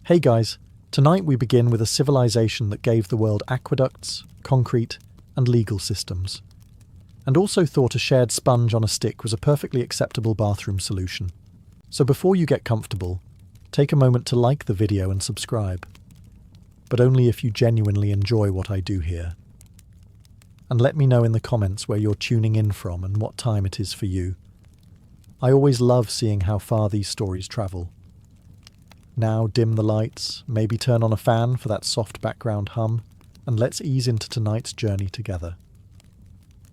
Hey guys, tonight we begin with a civilization that gave the world aqueducts, concrete, and legal systems, and also thought a shared sponge on a stick was a perfectly acceptable bathroom solution. So before you get comfortable, take a moment to like the video and subscribe, but only if you genuinely enjoy what I do here. And let me know in the comments where you're tuning in from and what time it is for you. I always love seeing how far these stories travel. Now dim the lights, maybe turn on a fan for that soft background hum, and let's ease into tonight's journey together.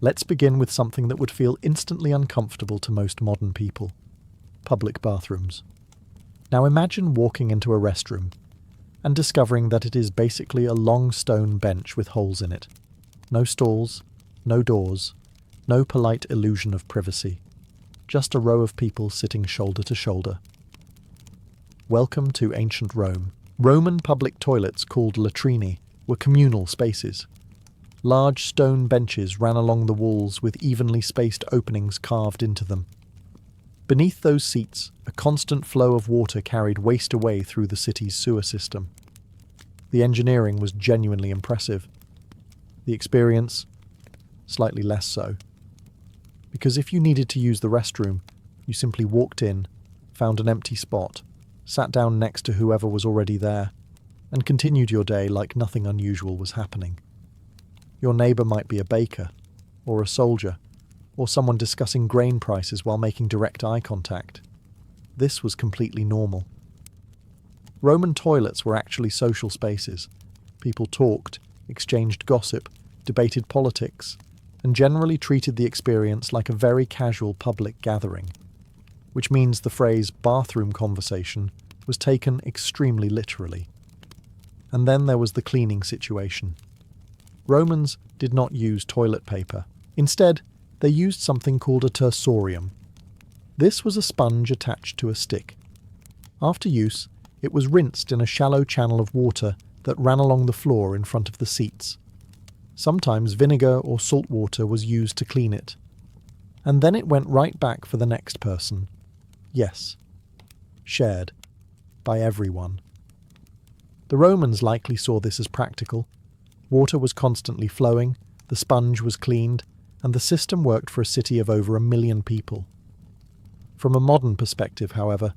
Let's begin with something that would feel instantly uncomfortable to most modern people: public bathrooms. Now imagine walking into a restroom and discovering that it is basically a long stone bench with holes in it. No stalls, no doors, no polite illusion of privacy. Just a row of people sitting shoulder to shoulder. Welcome to ancient Rome. Roman public toilets, called latrini, were communal spaces. Large stone benches ran along the walls with evenly spaced openings carved into them. Beneath those seats, a constant flow of water carried waste away through the city's sewer system. The engineering was genuinely impressive. The experience, slightly less so. Because if you needed to use the restroom, you simply walked in, found an empty spot, sat down next to whoever was already there, and continued your day like nothing unusual was happening. Your neighbour might be a baker, or a soldier, or someone discussing grain prices while making direct eye contact. This was completely normal. Roman toilets were actually social spaces. People talked, exchanged gossip, debated politics, and generally treated the experience like a very casual public gathering, which means the phrase bathroom conversation was taken extremely literally. And then there was the cleaning situation. Romans did not use toilet paper. Instead, they used something called a tersorium. This was a sponge attached to a stick. After use, it was rinsed in a shallow channel of water that ran along the floor in front of the seats. Sometimes vinegar or salt water was used to clean it. And then it went right back for the next person. Yes, shared by everyone. The Romans likely saw this as practical. Water was constantly flowing, the sponge was cleaned, and the system worked for a city of over 1 million people. From a modern perspective, however,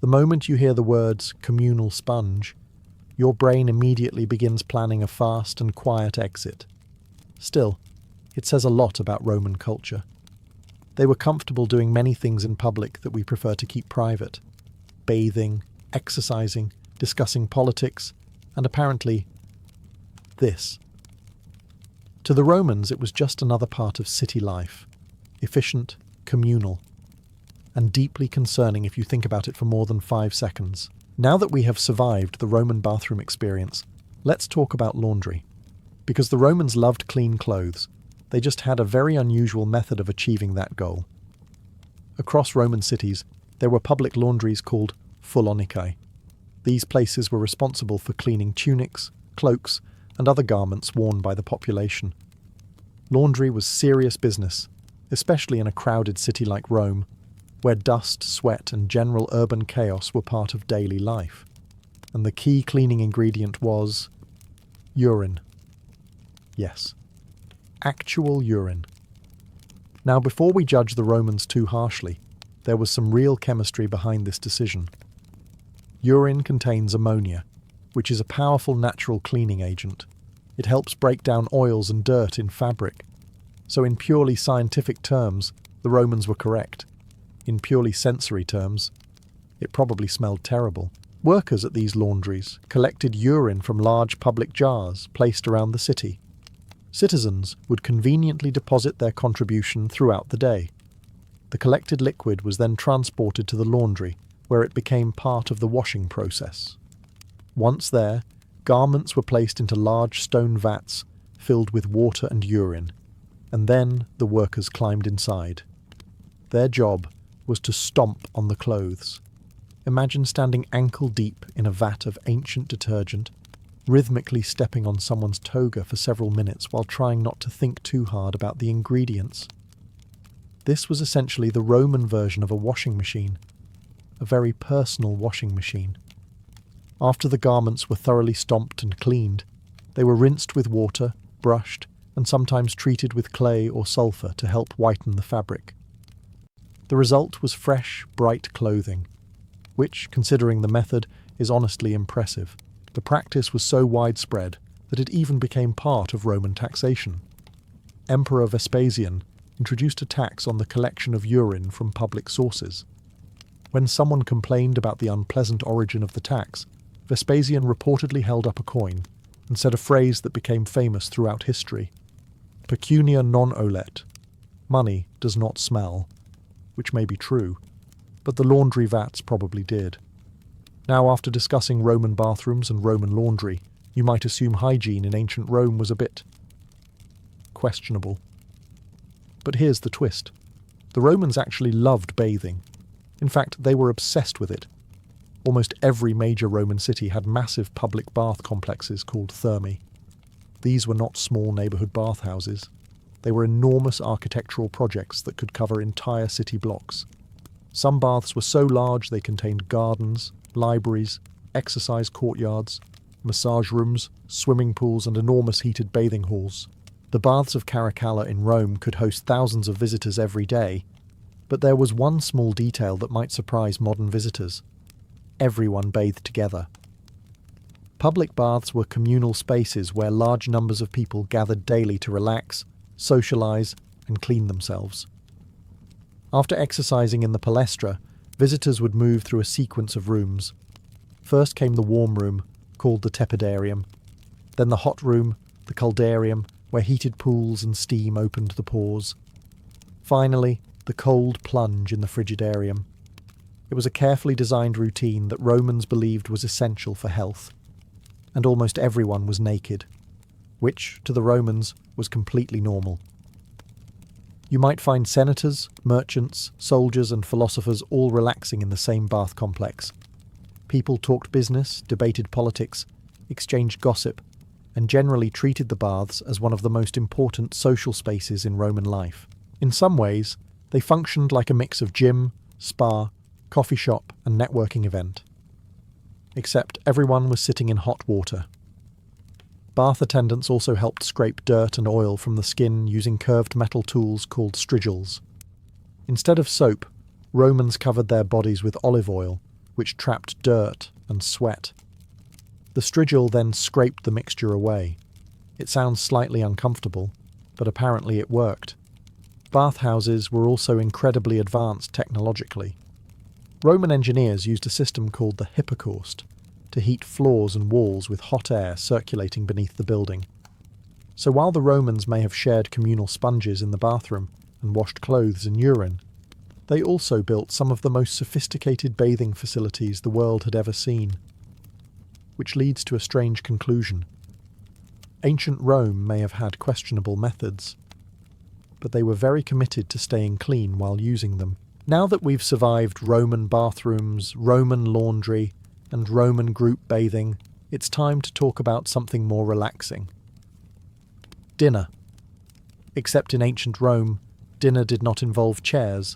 the moment you hear the words communal sponge, your brain immediately begins planning a fast and quiet exit. Still, it says a lot about Roman culture. They were comfortable doing many things in public that we prefer to keep private. Bathing, exercising, discussing politics, and apparently, this. To the Romans, it was just another part of city life. Efficient, communal, and deeply concerning if you think about it for more than 5 seconds. Now that we have survived the Roman bathroom experience, let's talk about laundry. Because the Romans loved clean clothes, they just had a very unusual method of achieving that goal. Across Roman cities, there were public laundries called fulonicae. These places were responsible for cleaning tunics, cloaks, and other garments worn by the population. Laundry was serious business, especially in a crowded city like Rome, where dust, sweat, and general urban chaos were part of daily life. And the key cleaning ingredient was urine. Yes, actual urine. Now, before we judge the Romans too harshly, there was some real chemistry behind this decision. Urine contains ammonia, which is a powerful natural cleaning agent. It helps break down oils and dirt in fabric. So in purely scientific terms, the Romans were correct. In purely sensory terms, it probably smelled terrible. Workers at these laundries collected urine from large public jars placed around the city. Citizens would conveniently deposit their contribution throughout the day. The collected liquid was then transported to the laundry, where it became part of the washing process. Once there, garments were placed into large stone vats filled with water and urine, and then the workers climbed inside. Their job was to stomp on the clothes. Imagine standing ankle-deep in a vat of ancient detergent, rhythmically stepping on someone's toga for several minutes while trying not to think too hard about the ingredients. This was essentially the Roman version of a washing machine, a very personal washing machine. After the garments were thoroughly stomped and cleaned, they were rinsed with water, brushed, and sometimes treated with clay or sulfur to help whiten the fabric. The result was fresh, bright clothing, which, considering the method, is honestly impressive. The practice was so widespread that it even became part of Roman taxation. Emperor Vespasian introduced a tax on the collection of urine from public sources. When someone complained about the unpleasant origin of the tax, Vespasian reportedly held up a coin and said a phrase that became famous throughout history: pecunia non olet, money does not smell, which may be true, but the laundry vats probably did. Now, after discussing Roman bathrooms and Roman laundry, you might assume hygiene in ancient Rome was a bit questionable. But here's the twist. The Romans actually loved bathing. In fact, they were obsessed with it. Almost every major Roman city had massive public bath complexes called thermae. These were not small neighbourhood bathhouses. They were enormous architectural projects that could cover entire city blocks. Some baths were so large they contained gardens, libraries, exercise courtyards, massage rooms, swimming pools, and enormous heated bathing halls. The baths of Caracalla in Rome could host thousands of visitors every day, but there was one small detail that might surprise modern visitors. Everyone bathed together. Public baths were communal spaces where large numbers of people gathered daily to relax, socialise, and clean themselves. After exercising in the palestra, visitors would move through a sequence of rooms. First came the warm room, called the tepidarium, then the hot room, the caldarium, where heated pools and steam opened the pores. Finally, the cold plunge in the frigidarium. It was a carefully designed routine that Romans believed was essential for health, and almost everyone was naked, which, to the Romans, was completely normal. You might find senators, merchants, soldiers, and philosophers all relaxing in the same bath complex. People talked business, debated politics, exchanged gossip, and generally treated the baths as one of the most important social spaces in Roman life. In some ways, they functioned like a mix of gym, spa, coffee shop, and networking event. Except everyone was sitting in hot water. Bath attendants also helped scrape dirt and oil from the skin using curved metal tools called strigils. Instead of soap, Romans covered their bodies with olive oil, which trapped dirt and sweat. The strigil then scraped the mixture away. It sounds slightly uncomfortable, but apparently it worked. Bathhouses were also incredibly advanced technologically. Roman engineers used a system called the hypocaust to heat floors and walls with hot air circulating beneath the building. So while the Romans may have shared communal sponges in the bathroom and washed clothes and urine, they also built some of the most sophisticated bathing facilities the world had ever seen. Which leads to a strange conclusion. Ancient Rome may have had questionable methods, but they were very committed to staying clean while using them. Now that we've survived Roman bathrooms, Roman laundry, and Roman group bathing, it's time to talk about something more relaxing. Dinner. Except in ancient Rome, dinner did not involve chairs.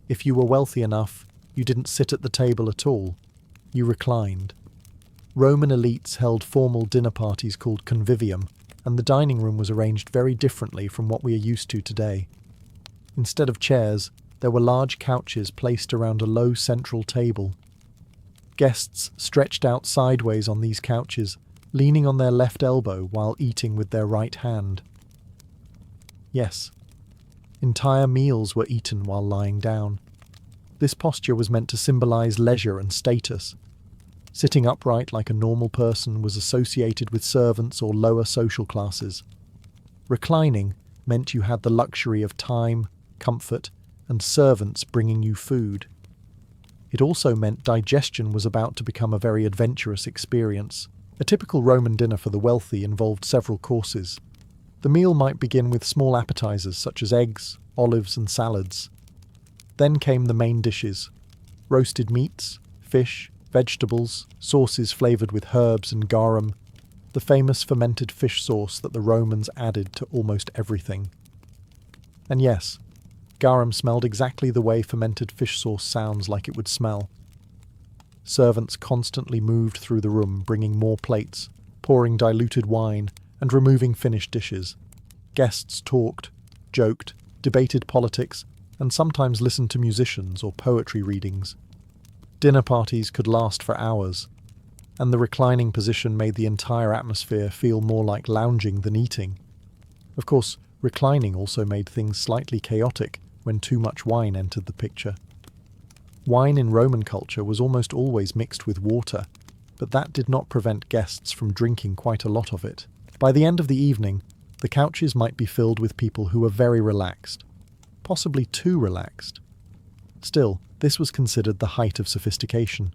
If you were wealthy enough, you didn't sit at the table at all. You reclined. Roman elites held formal dinner parties called convivium, and the dining room was arranged very differently from what we are used to today. Instead of chairs, there were large couches placed around a low central table. Guests stretched out sideways on these couches, leaning on their left elbow while eating with their right hand. Yes, entire meals were eaten while lying down. This posture was meant to symbolize leisure and status. Sitting upright like a normal person was associated with servants or lower social classes. Reclining meant you had the luxury of time, comfort, and servants bringing you food. It also meant digestion was about to become a very adventurous experience. A typical Roman dinner for the wealthy involved several courses. The meal might begin with small appetizers such as eggs, olives, and salads. Then came the main dishes: roasted meats, fish, vegetables, sauces flavoured with herbs and garum, the famous fermented fish sauce that the Romans added to almost everything. And yes, garum smelled exactly the way fermented fish sauce sounds like it would smell. Servants constantly moved through the room, bringing more plates, pouring diluted wine, and removing finished dishes. Guests talked, joked, debated politics, and sometimes listened to musicians or poetry readings. Dinner parties could last for hours, and the reclining position made the entire atmosphere feel more like lounging than eating. Of course, reclining also made things slightly chaotic when too much wine entered the picture. Wine in Roman culture was almost always mixed with water, but that did not prevent guests from drinking quite a lot of it. By the end of the evening, the couches might be filled with people who were very relaxed, possibly too relaxed. Still, this was considered the height of sophistication.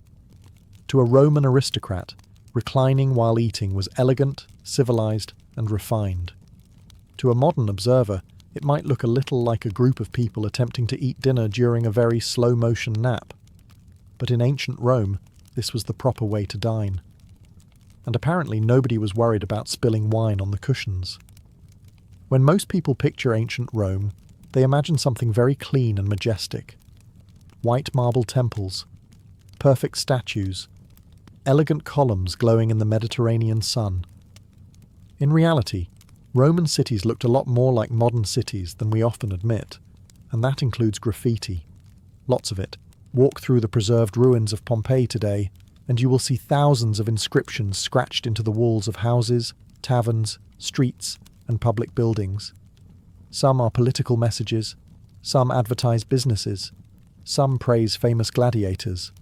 To a Roman aristocrat, reclining while eating was elegant, civilized, and refined. To a modern observer, it might look a little like a group of people attempting to eat dinner during a very slow-motion nap. But in ancient Rome, this was the proper way to dine. And apparently nobody was worried about spilling wine on the cushions. When most people picture ancient Rome, they imagine something very clean and majestic. White marble temples, perfect statues, elegant columns glowing in the Mediterranean sun. In reality, Roman cities looked a lot more like modern cities than we often admit, and that includes graffiti. Lots of it. Walk through the preserved ruins of Pompeii today, and you will see thousands of inscriptions scratched into the walls of houses, taverns, streets, and public buildings. Some are political messages, some advertise businesses, some praise famous gladiators,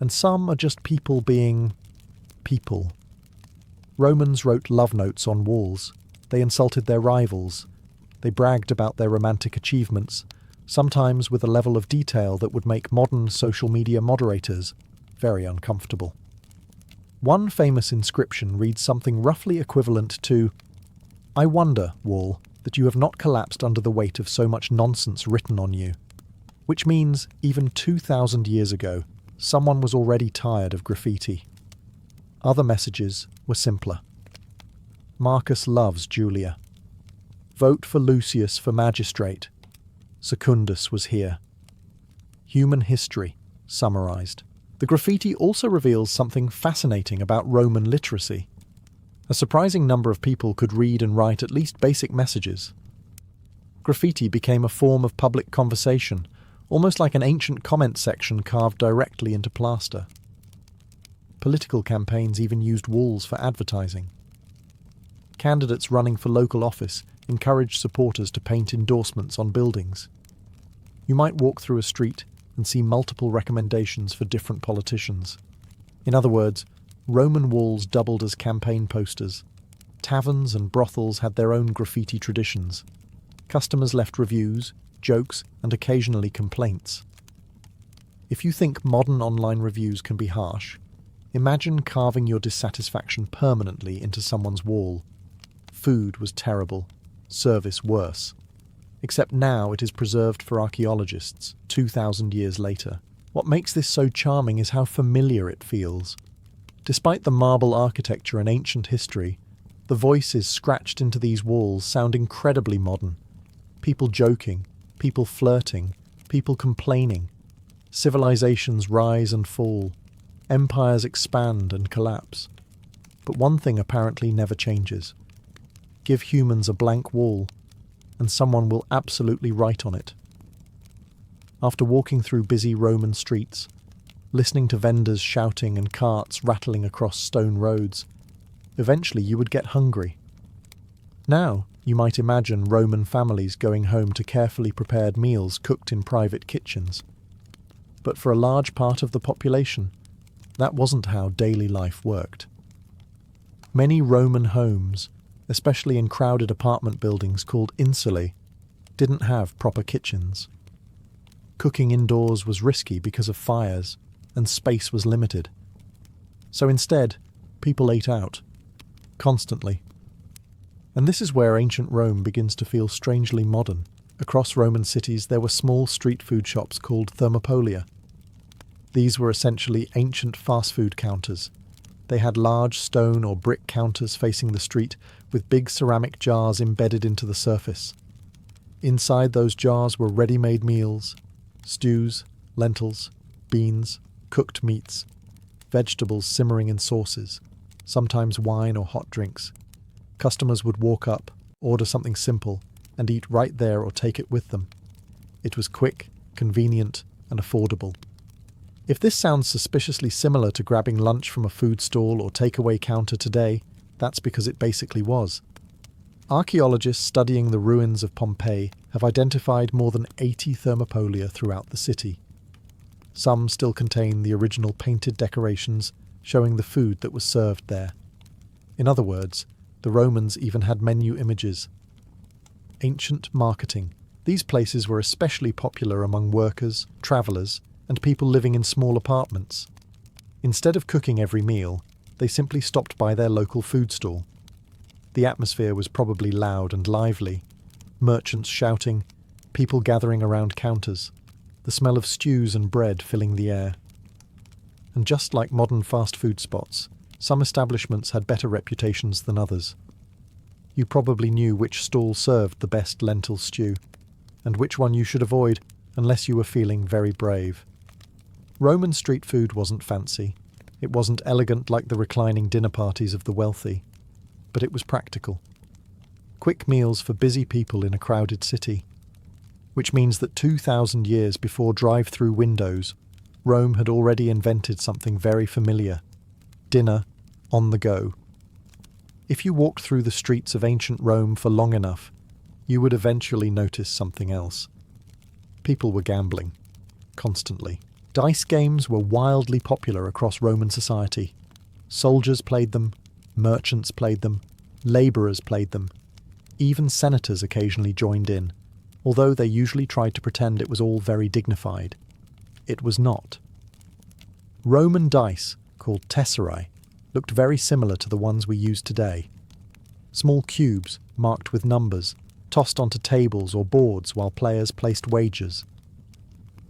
and some are just people being people. Romans wrote love notes on walls. They insulted their rivals. They bragged about their romantic achievements, sometimes with a level of detail that would make modern social media moderators very uncomfortable. One famous inscription reads something roughly equivalent to, "I wonder, wall, that you have not collapsed under the weight of so much nonsense written on you," which means even 2,000 years ago, someone was already tired of graffiti. Other messages were simpler. Marcus loves Julia. Vote for Lucius for magistrate. Secundus was here. Human history, summarized. The graffiti also reveals something fascinating about Roman literacy. A surprising number of people could read and write at least basic messages. Graffiti became a form of public conversation, almost like an ancient comment section carved directly into plaster. Political campaigns even used walls for advertising. Candidates running for local office encouraged supporters to paint endorsements on buildings. You might walk through a street and see multiple recommendations for different politicians. In other words, Roman walls doubled as campaign posters. Taverns and brothels had their own graffiti traditions. Customers left reviews, jokes, and occasionally complaints. If you think modern online reviews can be harsh, imagine carving your dissatisfaction permanently into someone's wall. Food was terrible, service worse. Except now it is preserved for archaeologists, 2,000 years later. What makes this so charming is how familiar it feels. Despite the marble architecture and ancient history, the voices scratched into these walls sound incredibly modern. People joking, people flirting, people complaining. Civilizations rise and fall. Empires expand and collapse. But one thing apparently never changes. Give humans a blank wall, and someone will absolutely write on it. After walking through busy Roman streets, listening to vendors shouting and carts rattling across stone roads, eventually you would get hungry. Now, you might imagine Roman families going home to carefully prepared meals cooked in private kitchens. But for a large part of the population, that wasn't how daily life worked. Many Roman homes, especially in crowded apartment buildings called insulae, didn't have proper kitchens. Cooking indoors was risky because of fires, and space was limited. So instead, people ate out, constantly. And this is where ancient Rome begins to feel strangely modern. Across Roman cities there were small street food shops called thermopolia. These were essentially ancient fast food counters. They had large stone or brick counters facing the street with big ceramic jars embedded into the surface. Inside those jars were ready-made meals, stews, lentils, beans, cooked meats. vegetables simmering in sauces, sometimes wine or hot drinks. Customers would walk up, order something simple, and eat right there or take it with them. It was quick, convenient, and affordable. If this sounds suspiciously similar to grabbing lunch from a food stall or takeaway counter today, that's because it basically was. Archaeologists studying the ruins of Pompeii have identified more than 80 thermopolia throughout the city. Some still contain the original painted decorations showing the food that was served there. In other words, the Romans even had menu images. Ancient marketing. These places were especially popular among workers, travellers, and people living in small apartments. Instead of cooking every meal, they simply stopped by their local food stall. The atmosphere was probably loud and lively. Merchants shouting, people gathering around counters, the smell of stews and bread filling the air. And just like modern fast food spots, some establishments had better reputations than others. You probably knew which stall served the best lentil stew, and which one you should avoid unless you were feeling very brave. Roman street food wasn't fancy. It wasn't elegant like the reclining dinner parties of the wealthy, but it was practical. Quick meals for busy people in a crowded city, which means that 2,000 years before drive-through windows, Rome had already invented something very familiar: dinner on the go. If you walked through the streets of ancient Rome for long enough, you would eventually notice something else. People were gambling, constantly. Dice games were wildly popular across Roman society. Soldiers played them, merchants played them, labourers played them. Even senators occasionally joined in, although they usually tried to pretend it was all very dignified. It was not. Roman dice, called tesserae, looked very similar to the ones we use today. Small cubes, marked with numbers, tossed onto tables or boards while players placed wagers.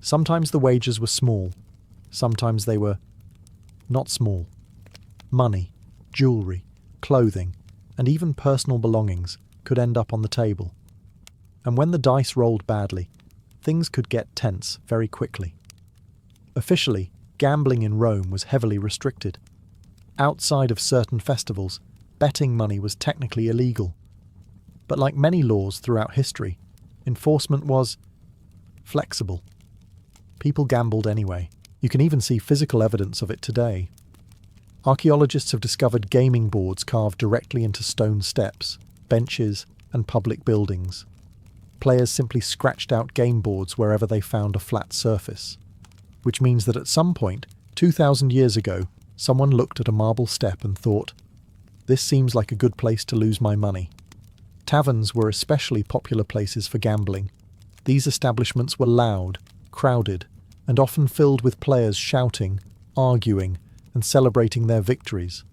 Sometimes the wagers were small, sometimes they were not small. Money, jewellery, clothing, and even personal belongings could end up on the table. And when the dice rolled badly, things could get tense very quickly. Officially, gambling in Rome was heavily restricted. Outside of certain festivals, betting money was technically illegal. But like many laws throughout history, enforcement was flexible. People gambled anyway. You can even see physical evidence of it today. Archaeologists have discovered gaming boards carved directly into stone steps, benches, and public buildings. Players simply scratched out game boards wherever they found a flat surface, which means that at some point, 2,000 years ago, someone looked at a marble step and thought, "This seems like a good place to lose my money." Taverns were especially popular places for gambling. These establishments were loud, crowded, and often filled with players shouting, arguing, and celebrating their victories.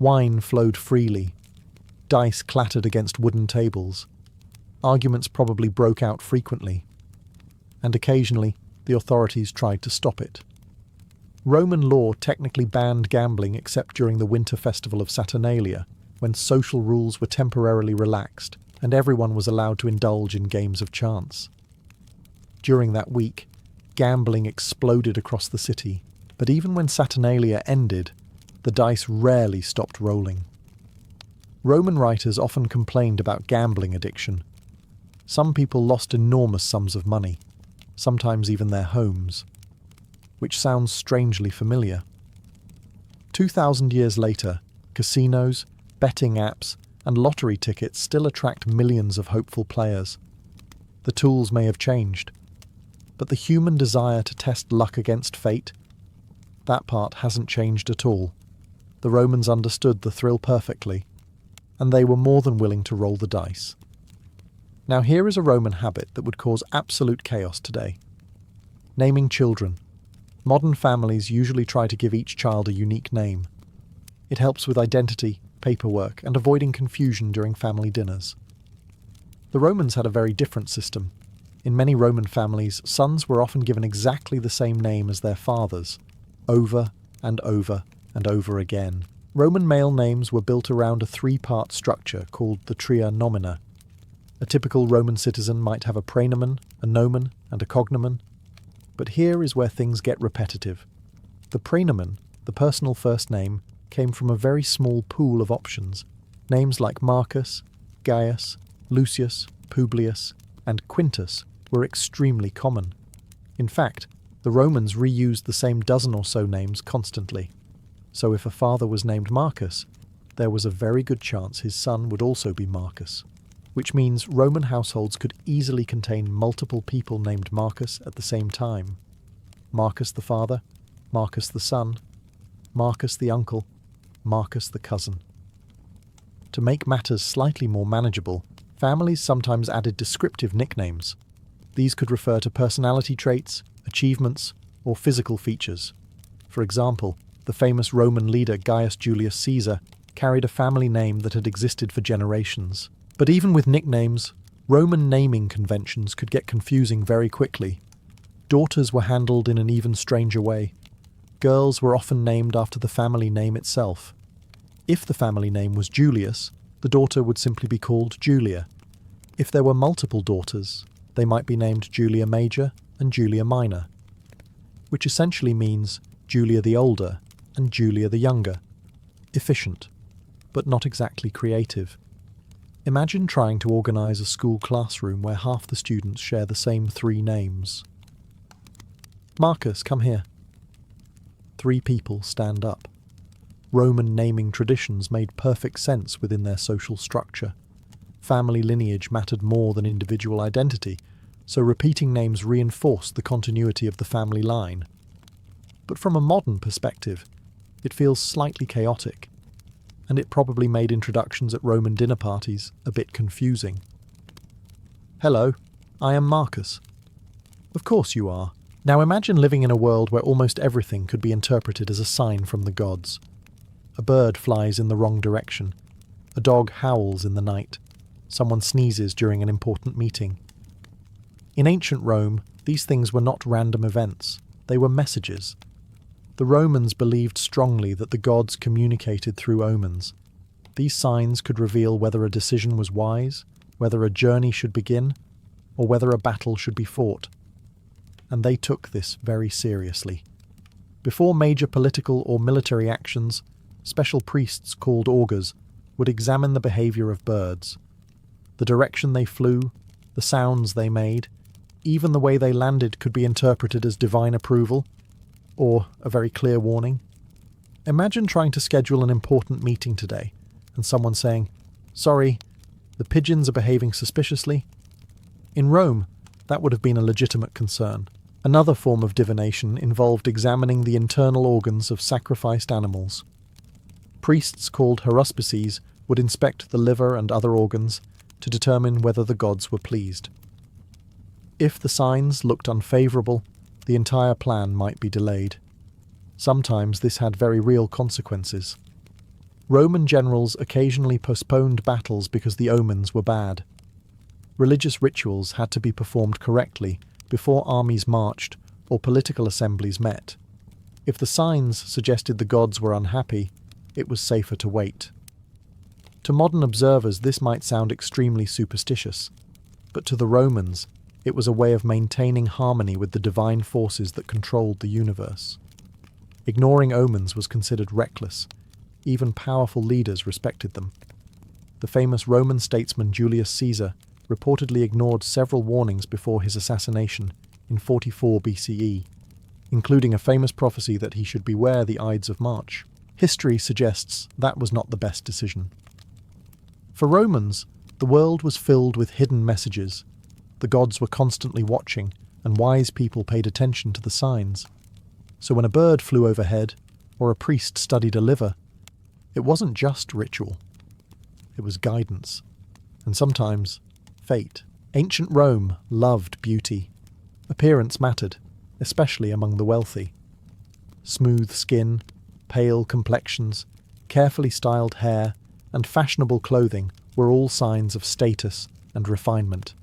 Wine flowed freely. Dice clattered against wooden tables. Arguments probably broke out frequently. And occasionally, the authorities tried to stop it. Roman law technically banned gambling except during the winter festival of Saturnalia, when social rules were temporarily relaxed and everyone was allowed to indulge in games of chance. During that week, gambling exploded across the city, but even when Saturnalia ended, the dice rarely stopped rolling. Roman writers often complained about gambling addiction. Some people lost enormous sums of money, sometimes even their homes, which sounds strangely familiar. 2,000 years later, casinos, betting apps, and lottery tickets still attract millions of hopeful players. The tools may have changed, but the human desire to test luck against fate, that part hasn't changed at all. The Romans understood the thrill perfectly, and they were more than willing to roll the dice. Now here is a Roman habit that would cause absolute chaos today. Naming children. Modern families usually try to give each child a unique name. It helps with identity, paperwork, and avoiding confusion during family dinners. The Romans had a very different system. In many Roman families, sons were often given exactly the same name as their fathers, over and over and over again. Roman male names were built around a three-part structure called the tria nomina. A typical Roman citizen might have a praenomen, a nomen, and a cognomen. But here is where things get repetitive. The praenomen, the personal first name, came from a very small pool of options. Names like Marcus, Gaius, Lucius, Publius, and Quintus were extremely common. In fact, the Romans reused the same dozen or so names constantly. So if a father was named Marcus, there was a very good chance his son would also be Marcus, which means Roman households could easily contain multiple people named Marcus at the same time. Marcus the father, Marcus the son, Marcus the uncle, Marcus the cousin. To make matters slightly more manageable, families sometimes added descriptive nicknames. These could refer to personality traits, achievements, or physical features. For example, the famous Roman leader Gaius Julius Caesar carried a family name that had existed for generations. But even with nicknames, Roman naming conventions could get confusing very quickly. Daughters were handled in an even stranger way. Girls were often named after the family name itself. If the family name was Julius, the daughter would simply be called Julia. If there were multiple daughters, they might be named Julia Major and Julia Minor, which essentially means Julia the older and Julia the younger. Efficient, but not exactly creative. Imagine trying to organise a school classroom where half the students share the same 3 names. Marcus, come here. 3 people stand up. Roman naming traditions made perfect sense within their social structure. Family lineage mattered more than individual identity, so repeating names reinforced the continuity of the family line. But from a modern perspective, it feels slightly chaotic, and it probably made introductions at Roman dinner parties a bit confusing. Hello, I am Marcus. Of course you are. Now imagine living in a world where almost everything could be interpreted as a sign from the gods. A bird flies in the wrong direction. A dog howls in the night. Someone sneezes during an important meeting. In ancient Rome, these things were not random events. They were messages. The Romans believed strongly that the gods communicated through omens. These signs could reveal whether a decision was wise, whether a journey should begin, or whether a battle should be fought. And they took this very seriously. Before major political or military actions, special priests called augurs would examine the behaviour of birds. The direction they flew, the sounds they made, even the way they landed could be interpreted as divine approval, or a very clear warning. Imagine trying to schedule an important meeting today, and someone saying, "Sorry, the pigeons are behaving suspiciously." In Rome, that would have been a legitimate concern. Another form of divination involved examining the internal organs of sacrificed animals. Priests called haruspices would inspect the liver and other organs to determine whether the gods were pleased. If the signs looked unfavourable, the entire plan might be delayed. Sometimes this had very real consequences. Roman generals occasionally postponed battles because the omens were bad. Religious rituals had to be performed correctly before armies marched or political assemblies met. If the signs suggested the gods were unhappy, it was safer to wait. To modern observers, this might sound extremely superstitious, but to the Romans, it was a way of maintaining harmony with the divine forces that controlled the universe. Ignoring omens was considered reckless. Even powerful leaders respected them. The famous Roman statesman Julius Caesar reportedly ignored several warnings before his assassination in 44 BCE, including a famous prophecy that he should beware the Ides of March. History suggests that was not the best decision. For Romans, the world was filled with hidden messages. The gods were constantly watching, and wise people paid attention to the signs. So when a bird flew overhead, or a priest studied a liver, it wasn't just ritual. It was guidance, and sometimes fate. Ancient Rome loved beauty. Appearance mattered, especially among the wealthy. Smooth skin, pale complexions, carefully styled hair, and fashionable clothing were all signs of status and refinement.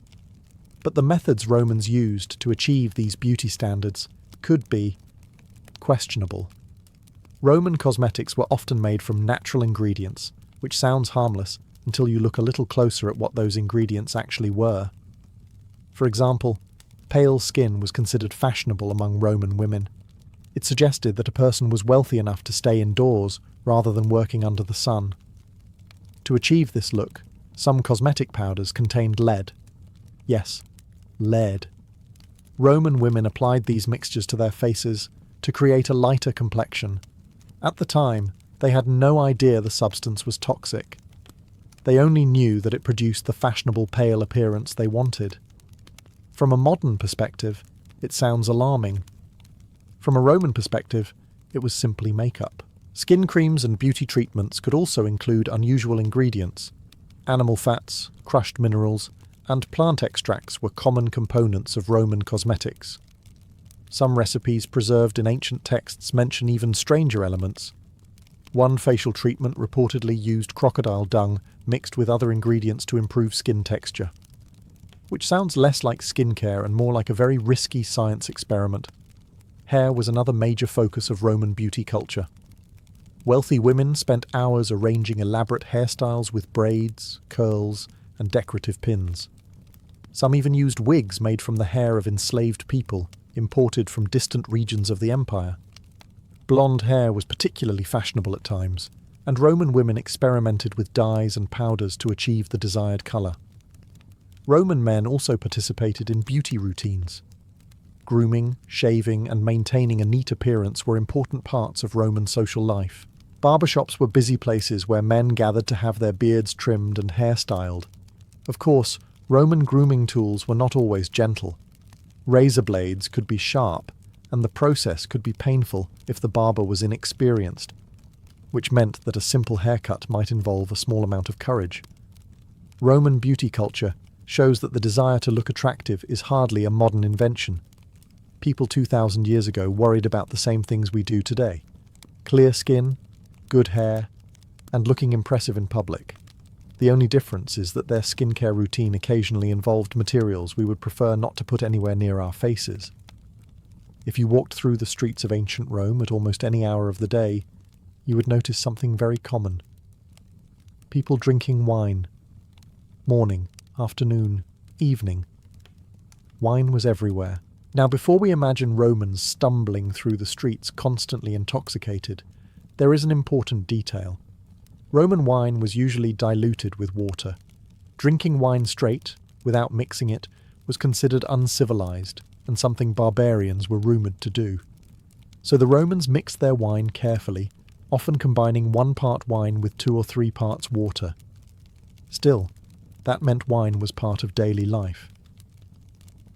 But the methods Romans used to achieve these beauty standards could be questionable. Roman cosmetics were often made from natural ingredients, which sounds harmless until you look a little closer at what those ingredients actually were. For example, pale skin was considered fashionable among Roman women. It suggested that a person was wealthy enough to stay indoors rather than working under the sun. To achieve this look, some cosmetic powders contained lead. Yes, lead. Roman women applied these mixtures to their faces to create a lighter complexion. At the time, they had no idea the substance was toxic. They only knew that it produced the fashionable pale appearance they wanted. From a modern perspective, it sounds alarming. From a Roman perspective, it was simply makeup. Skin creams and beauty treatments could also include unusual ingredients. Animal fats, crushed minerals, and plant extracts were common components of Roman cosmetics. Some recipes preserved in ancient texts mention even stranger elements. One facial treatment reportedly used crocodile dung mixed with other ingredients to improve skin texture, which sounds less like skincare and more like a very risky science experiment. Hair was another major focus of Roman beauty culture. Wealthy women spent hours arranging elaborate hairstyles with braids, curls, and decorative pins. Some even used wigs made from the hair of enslaved people, imported from distant regions of the empire. Blonde hair was particularly fashionable at times, and Roman women experimented with dyes and powders to achieve the desired colour. Roman men also participated in beauty routines. Grooming, shaving, and maintaining a neat appearance were important parts of Roman social life. Barbershops were busy places where men gathered to have their beards trimmed and hair styled. Of course, Roman grooming tools were not always gentle. Razor blades could be sharp, and the process could be painful if the barber was inexperienced, which meant that a simple haircut might involve a small amount of courage. Roman beauty culture shows that the desire to look attractive is hardly a modern invention. People 2,000 years ago worried about the same things we do today: clear skin, good hair, and looking impressive in public. The only difference is that their skincare routine occasionally involved materials we would prefer not to put anywhere near our faces. If you walked through the streets of ancient Rome at almost any hour of the day, you would notice something very common. People drinking wine. Morning, afternoon, evening. Wine was everywhere. Now, before we imagine Romans stumbling through the streets constantly intoxicated, there is an important detail. Roman wine was usually diluted with water. Drinking wine straight, without mixing it, was considered uncivilized and something barbarians were rumoured to do. So the Romans mixed their wine carefully, often combining 1 part wine with 2 or 3 parts water. Still, that meant wine was part of daily life.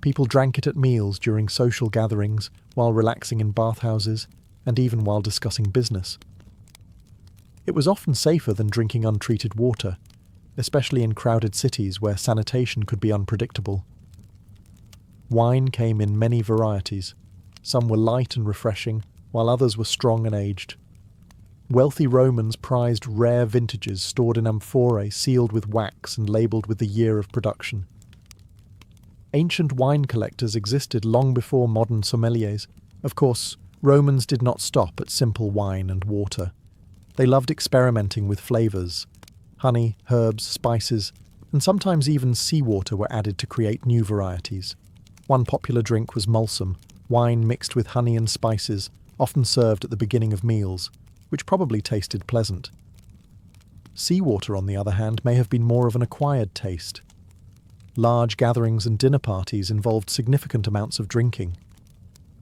People drank it at meals, during social gatherings, while relaxing in bathhouses, and even while discussing business. It was often safer than drinking untreated water, especially in crowded cities where sanitation could be unpredictable. Wine came in many varieties. Some were light and refreshing, while others were strong and aged. Wealthy Romans prized rare vintages stored in amphorae sealed with wax and labelled with the year of production. Ancient wine collectors existed long before modern sommeliers. Of course, Romans did not stop at simple wine and water. They loved experimenting with flavours. Honey, herbs, spices, and sometimes even seawater were added to create new varieties. One popular drink was mulsum, wine mixed with honey and spices, often served at the beginning of meals, which probably tasted pleasant. Seawater, on the other hand, may have been more of an acquired taste. Large gatherings and dinner parties involved significant amounts of drinking.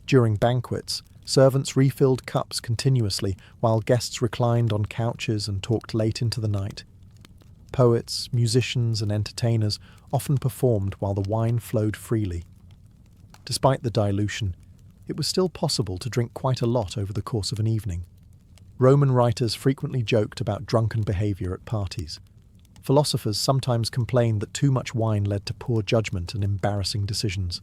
During banquets, servants refilled cups continuously while guests reclined on couches and talked late into the night. Poets, musicians, and entertainers often performed while the wine flowed freely. Despite the dilution, it was still possible to drink quite a lot over the course of an evening. Roman writers frequently joked about drunken behaviour at parties. Philosophers sometimes complained that too much wine led to poor judgment and embarrassing decisions,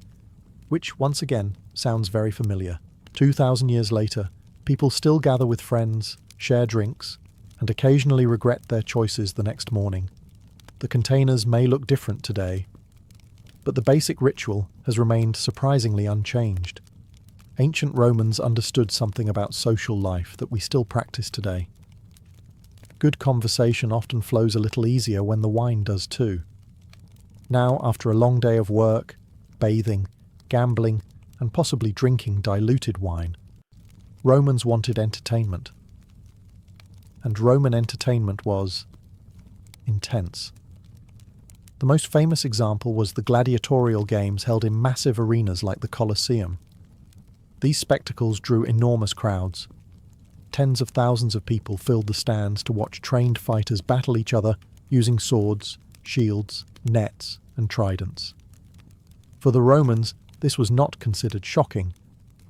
which, once again, sounds very familiar. 2,000 years later, people still gather with friends, share drinks, and occasionally regret their choices the next morning. The containers may look different today, but the basic ritual has remained surprisingly unchanged. Ancient Romans understood something about social life that we still practice today. Good conversation often flows a little easier when the wine does too. Now, after a long day of work, bathing, gambling, and possibly drinking diluted wine, Romans wanted entertainment. And Roman entertainment was intense. The most famous example was the gladiatorial games held in massive arenas like the Colosseum. These spectacles drew enormous crowds. Tens of thousands of people filled the stands to watch trained fighters battle each other using swords, shields, nets, and tridents. For the Romans, this was not considered shocking.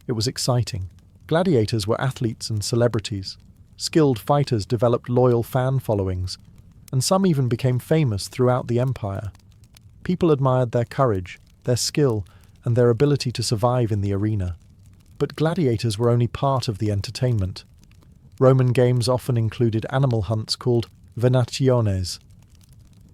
It was exciting. Gladiators were athletes and celebrities. Skilled fighters developed loyal fan followings, and some even became famous throughout the empire. People admired their courage, their skill, and their ability to survive in the arena. But gladiators were only part of the entertainment. Roman games often included animal hunts called venationes.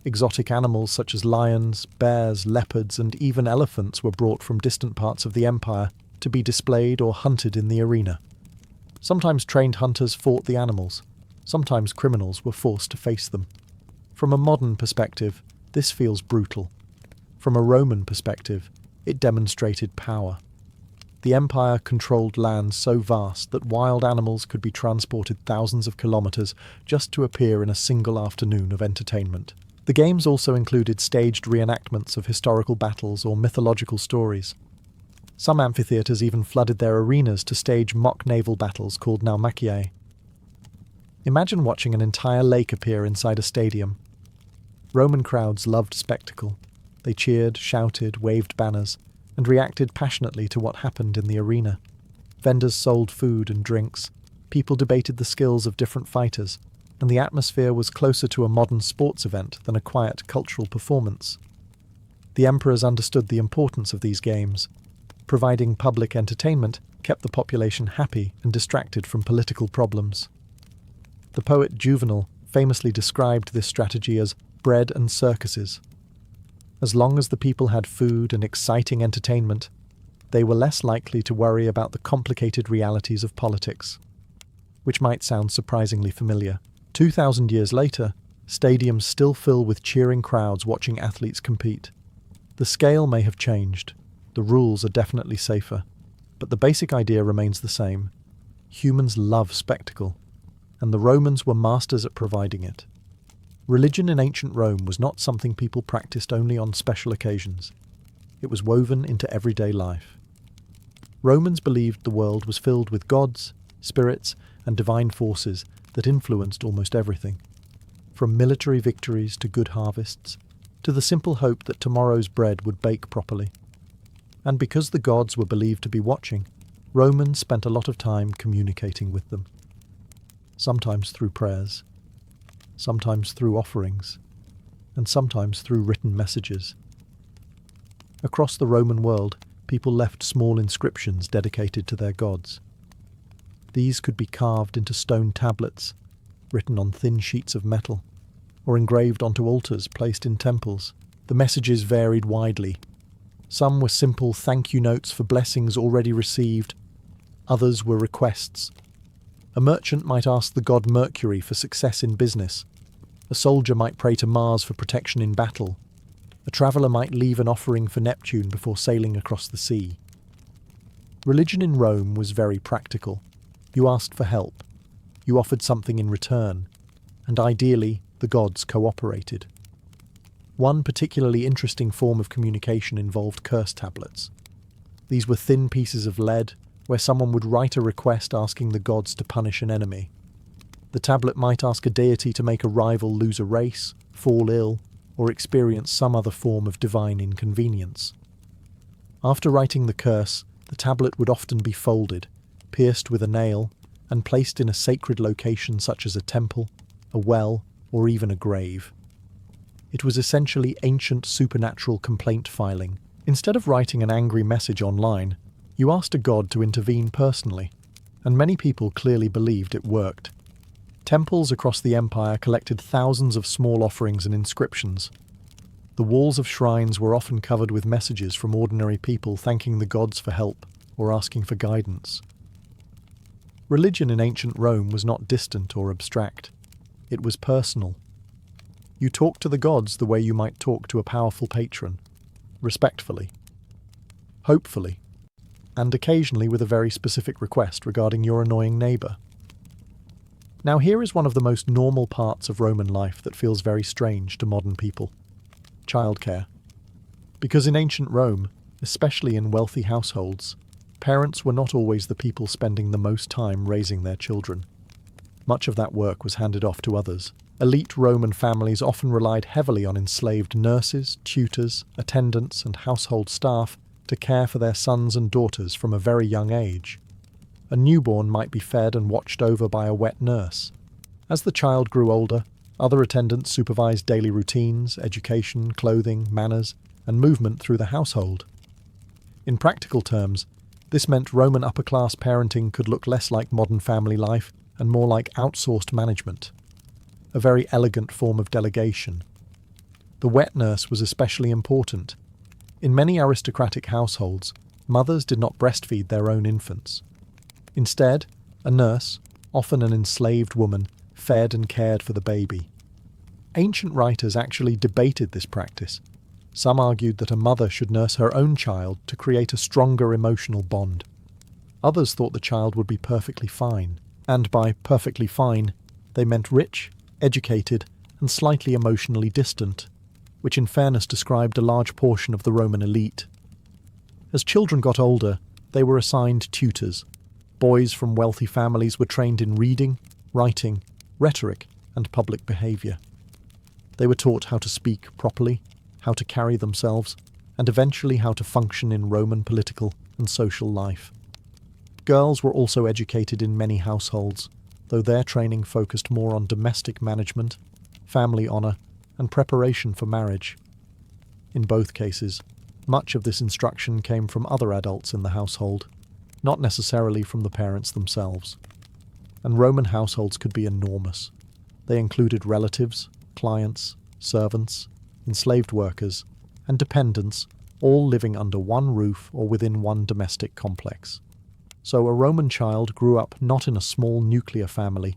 Exotic animals such as lions, bears, leopards, and even elephants were brought from distant parts of the empire to be displayed or hunted in the arena. Sometimes trained hunters fought the animals. Sometimes criminals were forced to face them. From a modern perspective, this feels brutal. From a Roman perspective, it demonstrated power. The empire controlled lands so vast that wild animals could be transported thousands of kilometers just to appear in a single afternoon of entertainment. The games also included staged reenactments of historical battles or mythological stories. Some amphitheatres even flooded their arenas to stage mock naval battles called naumachiae. Imagine watching an entire lake appear inside a stadium. Roman crowds loved spectacle. They cheered, shouted, waved banners, and reacted passionately to what happened in the arena. Vendors sold food and drinks. People debated the skills of different fighters, and the atmosphere was closer to a modern sports event than a quiet cultural performance. The emperors understood the importance of these games. Providing public entertainment kept the population happy and distracted from political problems. The poet Juvenal famously described this strategy as bread and circuses. As long as the people had food and exciting entertainment, they were less likely to worry about the complicated realities of politics. Which might sound surprisingly familiar. 2,000 years later, stadiums still fill with cheering crowds watching athletes compete. The scale may have changed. The rules are definitely safer. But the basic idea remains the same. Humans love spectacle, and the Romans were masters at providing it. Religion in ancient Rome was not something people practiced only on special occasions. It was woven into everyday life. Romans believed the world was filled with gods, spirits, and divine forces that influenced almost everything, from military victories to good harvests, to the simple hope that tomorrow's bread would bake properly. And because the gods were believed to be watching, Romans spent a lot of time communicating with them. Sometimes through prayers, sometimes through offerings, and sometimes through written messages. Across the Roman world, people left small inscriptions dedicated to their gods. These could be carved into stone tablets, written on thin sheets of metal, or engraved onto altars placed in temples. The messages varied widely. Some were simple thank you notes for blessings already received. Others were requests. A merchant might ask the god Mercury for success in business. A soldier might pray to Mars for protection in battle. A traveller might leave an offering for Neptune before sailing across the sea. Religion in Rome was very practical. You asked for help. You offered something in return. And ideally, the gods cooperated. One particularly interesting form of communication involved curse tablets. These were thin pieces of lead where someone would write a request asking the gods to punish an enemy. The tablet might ask a deity to make a rival lose a race, fall ill, or experience some other form of divine inconvenience. After writing the curse, the tablet would often be folded, pierced with a nail, and placed in a sacred location such as a temple, a well, or even a grave. It was essentially ancient supernatural complaint filing. Instead of writing an angry message online, you asked a god to intervene personally, and many people clearly believed it worked. Temples across the empire collected thousands of small offerings and inscriptions. The walls of shrines were often covered with messages from ordinary people thanking the gods for help or asking for guidance. Religion in ancient Rome was not distant or abstract. It was personal. You talked to the gods the way you might talk to a powerful patron, respectfully, hopefully, and occasionally with a very specific request regarding your annoying neighbour. Now here is one of the most normal parts of Roman life that feels very strange to modern people: childcare. Because in ancient Rome, especially in wealthy households, parents were not always the people spending the most time raising their children. Much of that work was handed off to others. Elite Roman families often relied heavily on enslaved nurses, tutors, attendants, and household staff to care for their sons and daughters from a very young age. A newborn might be fed and watched over by a wet nurse. As the child grew older, other attendants supervised daily routines, education, clothing, manners, and movement through the household. In practical terms, this meant Roman upper-class parenting could look less like modern family life and more like outsourced management, a very elegant form of delegation. The wet nurse was especially important. In many aristocratic households, mothers did not breastfeed their own infants. Instead, a nurse, often an enslaved woman, fed and cared for the baby. Ancient writers actually debated this practice. Some argued that a mother should nurse her own child to create a stronger emotional bond. Others thought the child would be perfectly fine, and by perfectly fine, they meant rich, educated, and slightly emotionally distant, which in fairness described a large portion of the Roman elite. As children got older, they were assigned tutors. Boys from wealthy families were trained in reading, writing, rhetoric, and public behaviour. They were taught how to speak properly, how to carry themselves, and eventually how to function in Roman political and social life. Girls were also educated in many households, though their training focused more on domestic management, family honour, and preparation for marriage. In both cases, much of this instruction came from other adults in the household, not necessarily from the parents themselves. And Roman households could be enormous. They included relatives, clients, servants, enslaved workers, and dependents, all living under one roof or within one domestic complex. So a Roman child grew up not in a small nuclear family,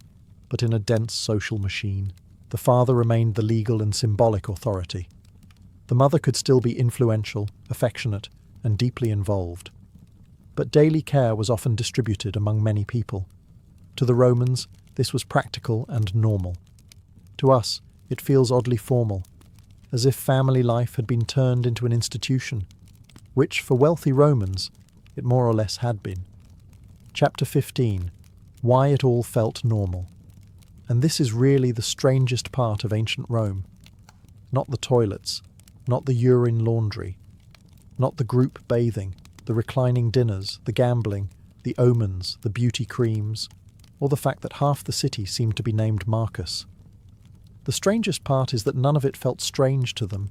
but in a dense social machine. The father remained the legal and symbolic authority. The mother could still be influential, affectionate, and deeply involved. But daily care was often distributed among many people. To the Romans, this was practical and normal. To us, it feels oddly formal, as if family life had been turned into an institution, which, for wealthy Romans, it more or less had been. Chapter 15. Why it all felt normal. And this is really the strangest part of ancient Rome. Not the toilets, not the urine laundry, not the group bathing, the reclining dinners, the gambling, the omens, the beauty creams, or the fact that half the city seemed to be named Marcus. The strangest part is that none of it felt strange to them.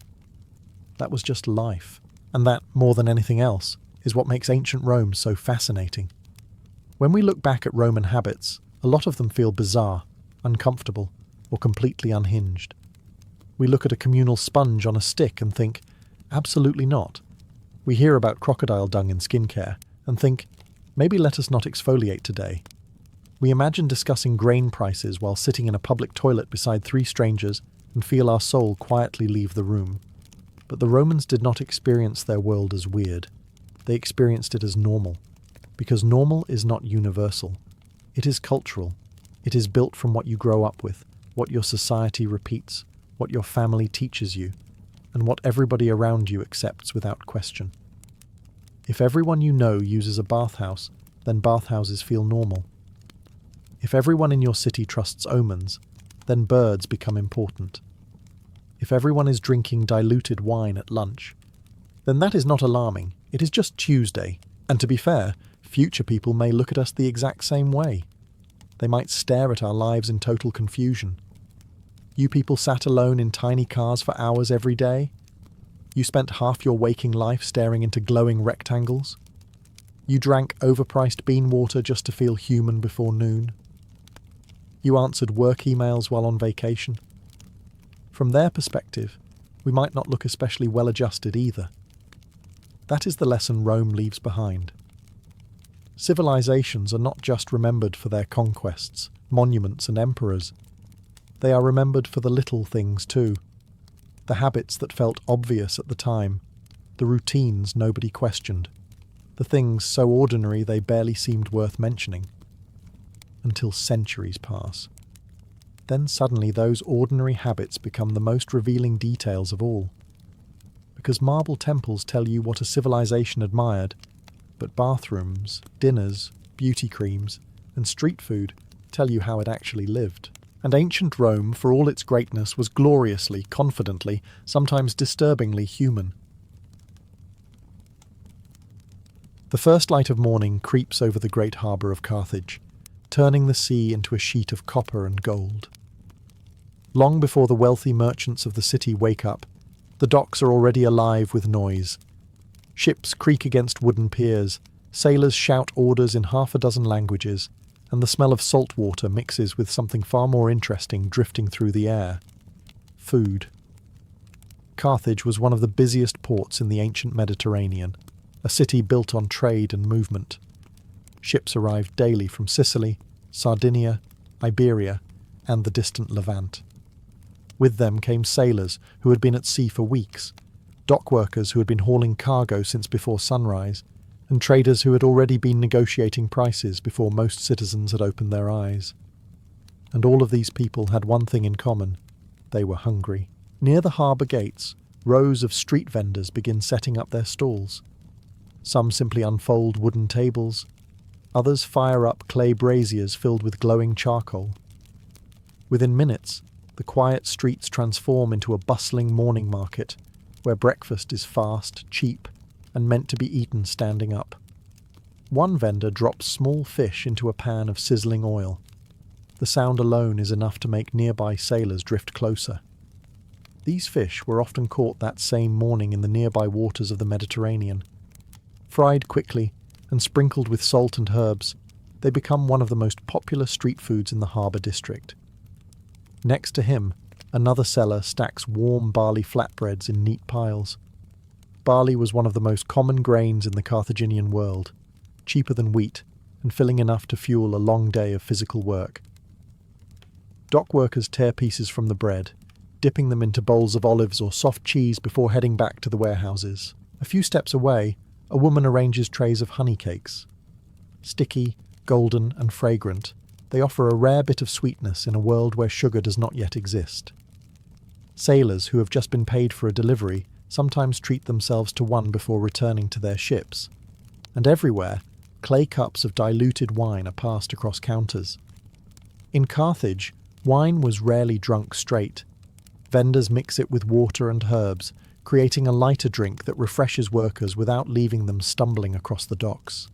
That was just life, and that, more than anything else, is what makes ancient Rome so fascinating. When we look back at Roman habits, a lot of them feel bizarre, uncomfortable, or completely unhinged. We look at a communal sponge on a stick and think, absolutely not. We hear about crocodile dung in skincare and think, maybe let us not exfoliate today. We imagine discussing grain prices while sitting in a public toilet beside three strangers and feel our soul quietly leave the room. But the Romans did not experience their world as weird. They experienced it as normal. Because normal is not universal. It is cultural. It is built from what you grow up with, what your society repeats, what your family teaches you, and what everybody around you accepts without question. If everyone you know uses a bathhouse, then bathhouses feel normal. If everyone in your city trusts omens, then birds become important. If everyone is drinking diluted wine at lunch, then that is not alarming. It is just Tuesday, and to be fair, future people may look at us the exact same way. They might stare at our lives in total confusion. You people sat alone in tiny cars for hours every day? You spent half your waking life staring into glowing rectangles? You drank overpriced bean water just to feel human before noon? You answered work emails while on vacation? From their perspective, we might not look especially well-adjusted either. That is the lesson Rome leaves behind. Civilizations are not just remembered for their conquests, monuments, and emperors. They are remembered for the little things too. The habits that felt obvious at the time, the routines nobody questioned. the things so ordinary they barely seemed worth mentioning. Until centuries pass. Then suddenly those ordinary habits become the most revealing details of all. Because marble temples tell you what a civilization admired, but bathrooms, dinners, beauty creams, and street food tell you how it actually lived. And ancient Rome, for all its greatness, was gloriously, confidently, sometimes disturbingly human. The first light of morning creeps over the great harbour of Carthage, turning the sea into a sheet of copper and gold. Long before the wealthy merchants of the city wake up, the docks are already alive with noise. Ships creak against wooden piers, sailors shout orders in half a dozen languages, and the smell of salt water mixes with something far more interesting drifting through the air. Food. Carthage was one of the busiest ports in the ancient Mediterranean, a city built on trade and movement. Ships arrived daily from Sicily, Sardinia, Iberia, and the distant Levant. With them came sailors who had been at sea for weeks, dockworkers who had been hauling cargo since before sunrise, and traders who had already been negotiating prices before most citizens had opened their eyes. And all of these people had one thing in common: they were hungry. Near the harbour gates, rows of street vendors begin setting up their stalls. Some simply unfold wooden tables, others fire up clay braziers filled with glowing charcoal. Within minutes, the quiet streets transform into a bustling morning market, where breakfast is fast, cheap, and meant to be eaten standing up. One vendor drops small fish into a pan of sizzling oil. The sound alone is enough to make nearby sailors drift closer. These fish were often caught that same morning in the nearby waters of the Mediterranean. Fried quickly and sprinkled with salt and herbs, they become one of the most popular street foods in the harbour district. Next to him, another seller stacks warm barley flatbreads in neat piles. Barley was one of the most common grains in the Carthaginian world, cheaper than wheat, and filling enough to fuel a long day of physical work. Dock workers tear pieces from the bread, dipping them into bowls of olives or soft cheese before heading back to the warehouses. A few steps away, a woman arranges trays of honey cakes. Sticky, golden, and fragrant, they offer a rare bit of sweetness in a world where sugar does not yet exist. Sailors who have just been paid for a delivery sometimes treat themselves to one before returning to their ships. And everywhere, clay cups of diluted wine are passed across counters. In Carthage, wine was rarely drunk straight. Vendors mix it with water and herbs, creating a lighter drink that refreshes workers without leaving them stumbling across the docks.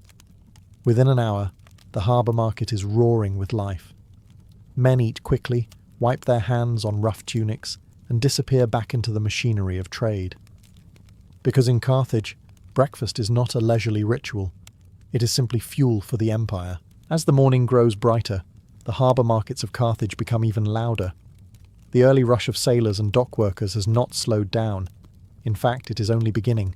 Within an hour, the harbour market is roaring with life. Men eat quickly, wipe their hands on rough tunics, and disappear back into the machinery of trade. Because in Carthage, breakfast is not a leisurely ritual. It is simply fuel for the empire. As the morning grows brighter, the harbour markets of Carthage become even louder. The early rush of sailors and dock workers has not slowed down. In fact, it is only beginning.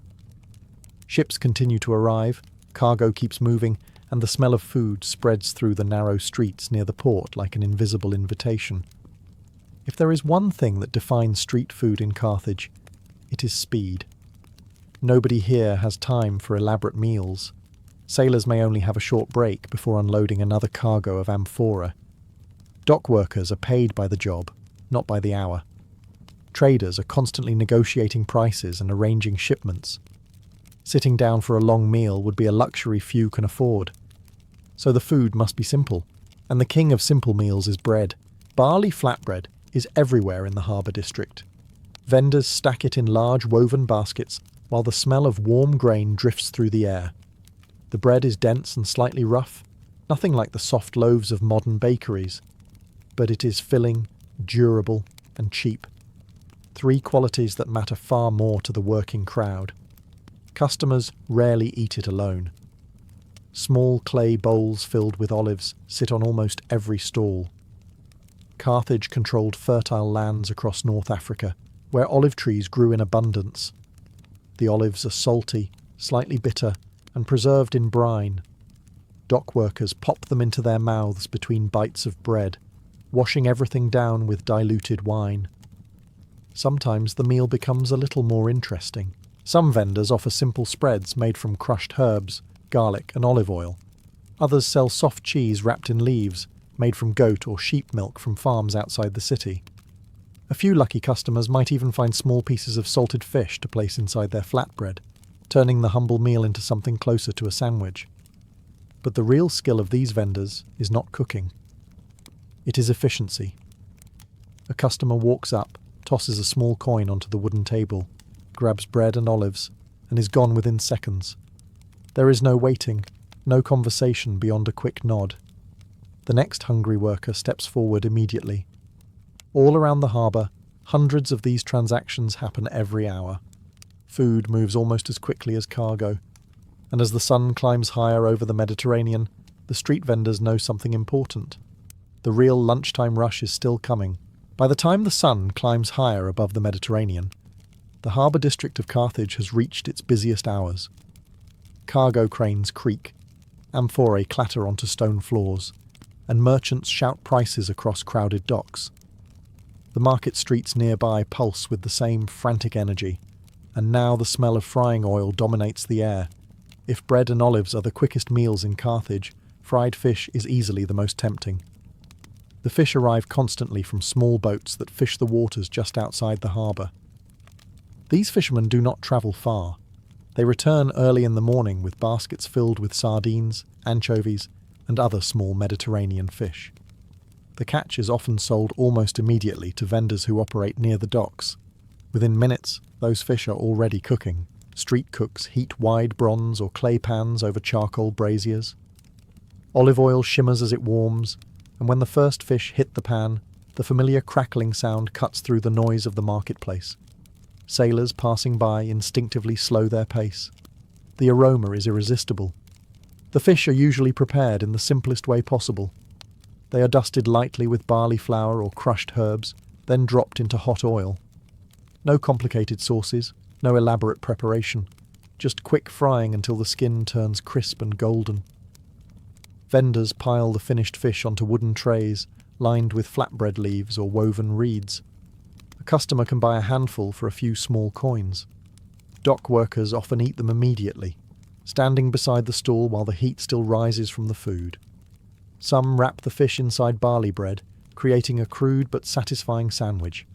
Ships continue to arrive, cargo keeps moving, and the smell of food spreads through the narrow streets near the port like an invisible invitation. If there is one thing that defines street food in Carthage, it is speed. Nobody here has time for elaborate meals. Sailors may only have a short break before unloading another cargo of amphora. Dock workers are paid by the job, not by the hour. Traders are constantly negotiating prices and arranging shipments. Sitting down for a long meal would be a luxury few can afford. So the food must be simple, and the king of simple meals is bread. Barley flatbread is everywhere in the harbour district. Vendors stack it in large woven baskets, while the smell of warm grain drifts through the air. The bread is dense and slightly rough, nothing like the soft loaves of modern bakeries, but it is filling, durable, and cheap. 3 qualities that matter far more to the working crowd. Customers rarely eat it alone. Small clay bowls filled with olives sit on almost every stall. Carthage controlled fertile lands across North Africa, where olive trees grew in abundance. The olives are salty, slightly bitter, and preserved in brine. Dock workers pop them into their mouths between bites of bread, washing everything down with diluted wine. Sometimes the meal becomes a little more interesting. Some vendors offer simple spreads made from crushed herbs, garlic, and olive oil. Others sell soft cheese wrapped in leaves, made from goat or sheep milk from farms outside the city. A few lucky customers might even find small pieces of salted fish to place inside their flatbread, turning the humble meal into something closer to a sandwich. But the real skill of these vendors is not cooking. It is efficiency. A customer walks up, tosses a small coin onto the wooden table, grabs bread and olives, and is gone within seconds. There is no waiting, no conversation beyond a quick nod. The next hungry worker steps forward immediately. All around the harbour, hundreds of these transactions happen every hour. Food moves almost as quickly as cargo, and as the sun climbs higher over the Mediterranean, the street vendors know something important. The real lunchtime rush is still coming. By the time the sun climbs higher above the Mediterranean, the harbour district of Carthage has reached its busiest hours. Cargo cranes creak, amphorae clatter onto stone floors, and merchants shout prices across crowded docks. The market streets nearby pulse with the same frantic energy, and now the smell of frying oil dominates the air. If bread and olives are the quickest meals in Carthage, fried fish is easily the most tempting. The fish arrive constantly from small boats that fish the waters just outside the harbour. These fishermen do not travel far. They return early in the morning with baskets filled with sardines, anchovies, and other small Mediterranean fish. The catch is often sold almost immediately to vendors who operate near the docks. Within minutes, those fish are already cooking. Street cooks heat wide bronze or clay pans over charcoal braziers. Olive oil shimmers as it warms, and when the first fish hit the pan, the familiar crackling sound cuts through the noise of the marketplace. Sailors passing by instinctively slow their pace. The aroma is irresistible. The fish are usually prepared in the simplest way possible. They are dusted lightly with barley flour or crushed herbs, then dropped into hot oil. No complicated sauces, no elaborate preparation, just quick frying until the skin turns crisp and golden. Vendors pile the finished fish onto wooden trays, lined with flatbread leaves or woven reeds. A customer can buy a handful for a few small coins. Dock workers often eat them immediately, standing beside the stall while the heat still rises from the food. Some wrap the fish inside barley bread, creating a crude but satisfying sandwich.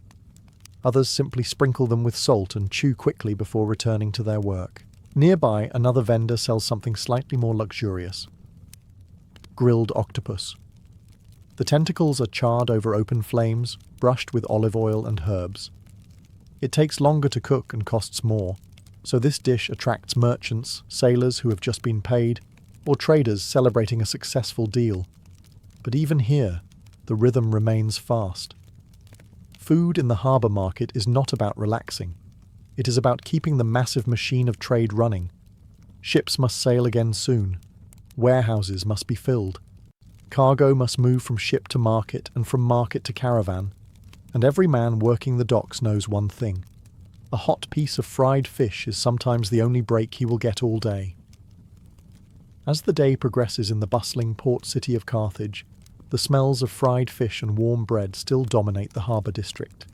Others simply sprinkle them with salt and chew quickly before returning to their work. Nearby, another vendor sells something slightly more luxurious. Grilled octopus. The tentacles are charred over open flames, brushed with olive oil and herbs. It takes longer to cook and costs more, so this dish attracts merchants, sailors who have just been paid, or traders celebrating a successful deal. But even here, the rhythm remains fast. Food in the harbour market is not about relaxing. It is about keeping the massive machine of trade running. Ships must sail again soon. Warehouses must be filled. Cargo must move from ship to market and from market to caravan. And every man working the docks knows one thing. A hot piece of fried fish is sometimes the only break he will get all day. As the day progresses in the bustling port city of Carthage, the smells of fried fish and warm bread still dominate the harbour district.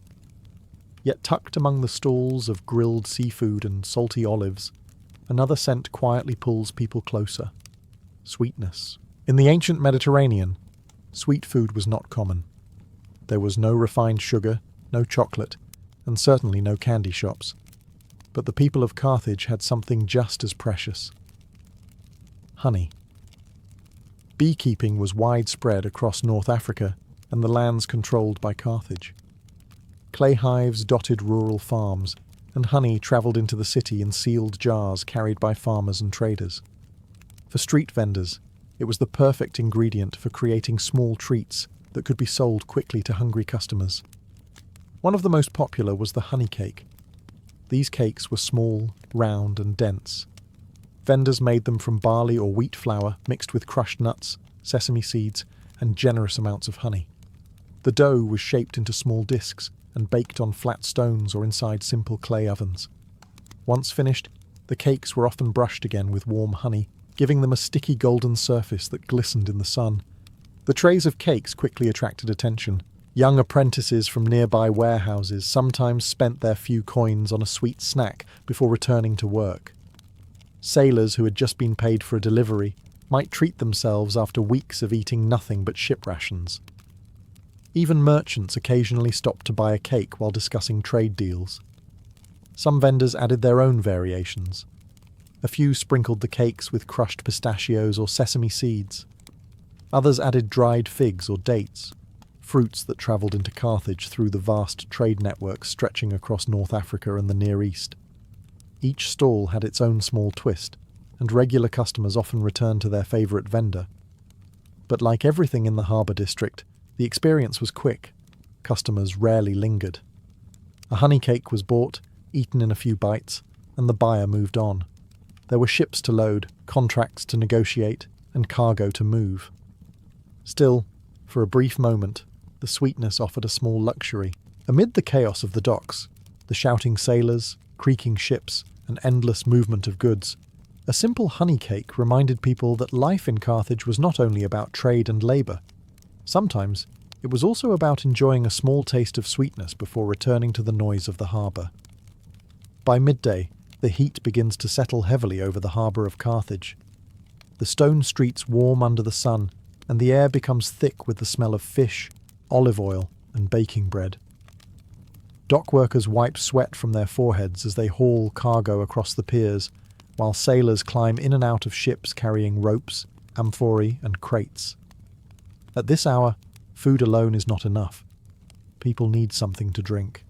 Yet tucked among the stalls of grilled seafood and salty olives, another scent quietly pulls people closer. Sweetness. In the ancient Mediterranean, sweet food was not common. There was no refined sugar, no chocolate, and certainly no candy shops. But the people of Carthage had something just as precious. Honey. Beekeeping was widespread across North Africa and the lands controlled by Carthage. Clay hives dotted rural farms, and honey travelled into the city in sealed jars carried by farmers and traders. For street vendors, it was the perfect ingredient for creating small treats that could be sold quickly to hungry customers. One of the most popular was the honey cake. These cakes were small, round, and dense. Vendors made them from barley or wheat flour mixed with crushed nuts, sesame seeds, and generous amounts of honey. The dough was shaped into small discs and baked on flat stones or inside simple clay ovens. Once finished, the cakes were often brushed again with warm honey, giving them a sticky golden surface that glistened in the sun. The trays of cakes quickly attracted attention. Young apprentices from nearby warehouses sometimes spent their few coins on a sweet snack before returning to work. Sailors who had just been paid for a delivery might treat themselves after weeks of eating nothing but ship rations. Even merchants occasionally stopped to buy a cake while discussing trade deals. Some vendors added their own variations. A few sprinkled the cakes with crushed pistachios or sesame seeds. Others added dried figs or dates, fruits that travelled into Carthage through the vast trade networks stretching across North Africa and the Near East. Each stall had its own small twist, and regular customers often returned to their favourite vendor. But like everything in the harbour district, the experience was quick. Customers rarely lingered. A honey cake was bought, eaten in a few bites, and the buyer moved on. There were ships to load, contracts to negotiate, and cargo to move. Still, for a brief moment, the sweetness offered a small luxury. Amid the chaos of the docks, the shouting sailors, creaking ships, and endless movement of goods, a simple honey cake reminded people that life in Carthage was not only about trade and labour. Sometimes, it was also about enjoying a small taste of sweetness before returning to the noise of the harbour. By midday, the heat begins to settle heavily over the harbour of Carthage. The stone streets warm under the sun, and the air becomes thick with the smell of fish, olive oil, and baking bread. Dock workers wipe sweat from their foreheads as they haul cargo across the piers, while sailors climb in and out of ships carrying ropes, amphorae, and crates. At this hour, food alone is not enough. People need something to drink.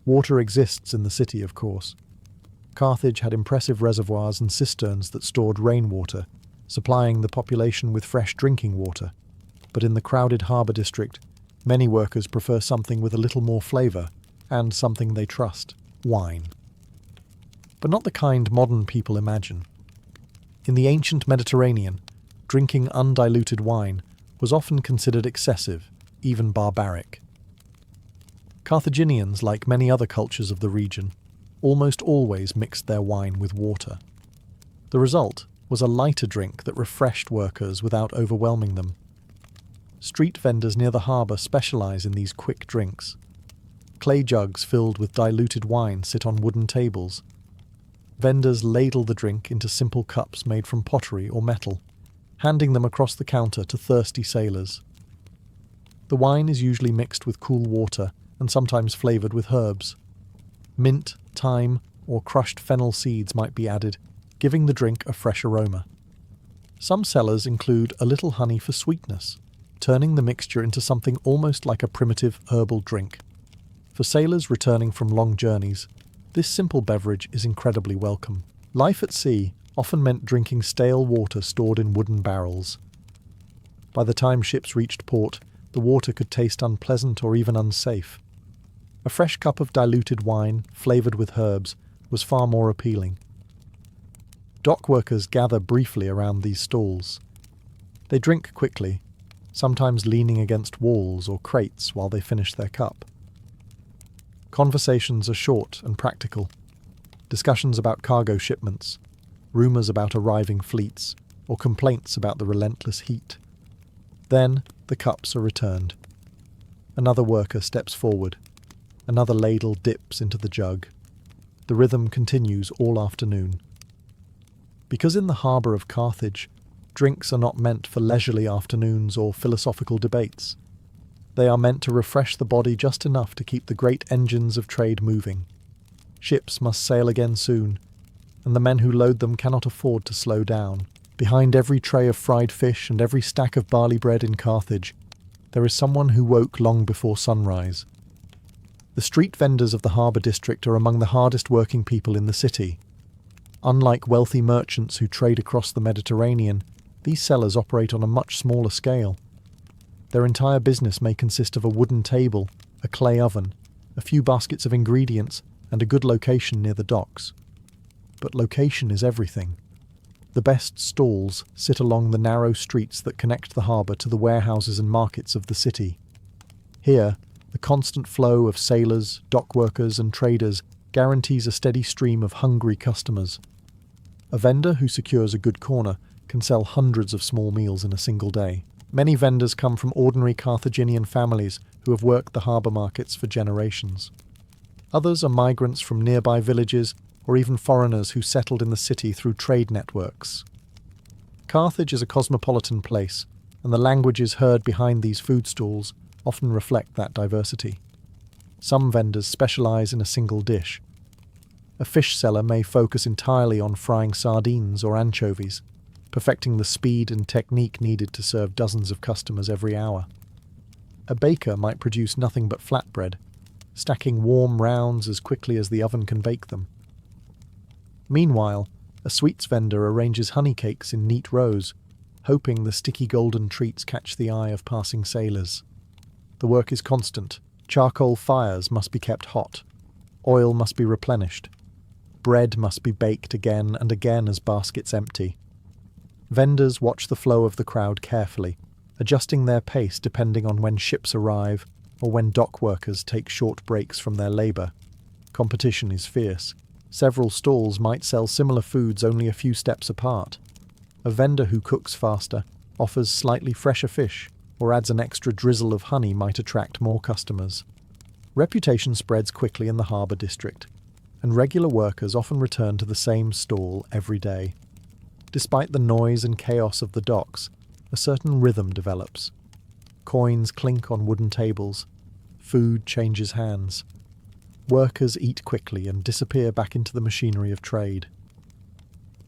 Water exists in the city, of course. Carthage had impressive reservoirs and cisterns that stored rainwater, supplying the population with fresh drinking water. But in the crowded harbour district, many workers prefer something with a little more flavour, and something they trust: wine. But not the kind modern people imagine. In the ancient Mediterranean, drinking undiluted wine was often considered excessive, even barbaric. Carthaginians, like many other cultures of the region, almost always mixed their wine with water. The result was a lighter drink that refreshed workers without overwhelming them. Street vendors near the harbour specialise in these quick drinks. Clay jugs filled with diluted wine sit on wooden tables. Vendors ladle the drink into simple cups made from pottery or metal, handing them across the counter to thirsty sailors. The wine is usually mixed with cool water and sometimes flavoured with herbs. Mint, thyme, or crushed fennel seeds might be added, giving the drink a fresh aroma. Some sellers include a little honey for sweetness, turning the mixture into something almost like a primitive herbal drink. For sailors returning from long journeys, this simple beverage is incredibly welcome. Life at sea often meant drinking stale water stored in wooden barrels. By the time ships reached port, the water could taste unpleasant or even unsafe. A fresh cup of diluted wine, flavoured with herbs, was far more appealing. Dock workers gather briefly around these stalls. They drink quickly, sometimes leaning against walls or crates while they finish their cup. Conversations are short and practical. Discussions about cargo shipments, rumours about arriving fleets, or complaints about the relentless heat. Then the cups are returned. Another worker steps forward. Another ladle dips into the jug. The rhythm continues all afternoon. Because in the harbour of Carthage, drinks are not meant for leisurely afternoons or philosophical debates. They are meant to refresh the body just enough to keep the great engines of trade moving. Ships must sail again soon, and the men who load them cannot afford to slow down. Behind every tray of fried fish and every stack of barley bread in Carthage, there is someone who woke long before sunrise. The street vendors of the harbour district are among the hardest working people in the city. Unlike wealthy merchants who trade across the Mediterranean, these sellers operate on a much smaller scale. Their entire business may consist of a wooden table, a clay oven, a few baskets of ingredients, and a good location near the docks. But location is everything. The best stalls sit along the narrow streets that connect the harbour to the warehouses and markets of the city. Here, the constant flow of sailors, dock workers, and traders guarantees a steady stream of hungry customers. A vendor who secures a good corner can sell hundreds of small meals in a single day. Many vendors come from ordinary Carthaginian families who have worked the harbour markets for generations. Others are migrants from nearby villages or even foreigners who settled in the city through trade networks. Carthage is a cosmopolitan place, and the languages heard behind these food stalls often reflect that diversity. Some vendors specialize in a single dish. A fish seller may focus entirely on frying sardines or anchovies, perfecting the speed and technique needed to serve dozens of customers every hour. A baker might produce nothing but flatbread, stacking warm rounds as quickly as the oven can bake them. Meanwhile, a sweets vendor arranges honey cakes in neat rows, hoping the sticky golden treats catch the eye of passing sailors. The work is constant. Charcoal fires must be kept hot. Oil must be replenished. Bread must be baked again and again as baskets empty. Vendors watch the flow of the crowd carefully, adjusting their pace depending on when ships arrive or when dock workers take short breaks from their labour. Competition is fierce. Several stalls might sell similar foods only a few steps apart. A vendor who cooks faster, offers slightly fresher fish, or adds an extra drizzle of honey might attract more customers. Reputation spreads quickly in the harbour district, and regular workers often return to the same stall every day. Despite the noise and chaos of the docks, a certain rhythm develops. Coins clink on wooden tables. Food changes hands. Workers eat quickly and disappear back into the machinery of trade.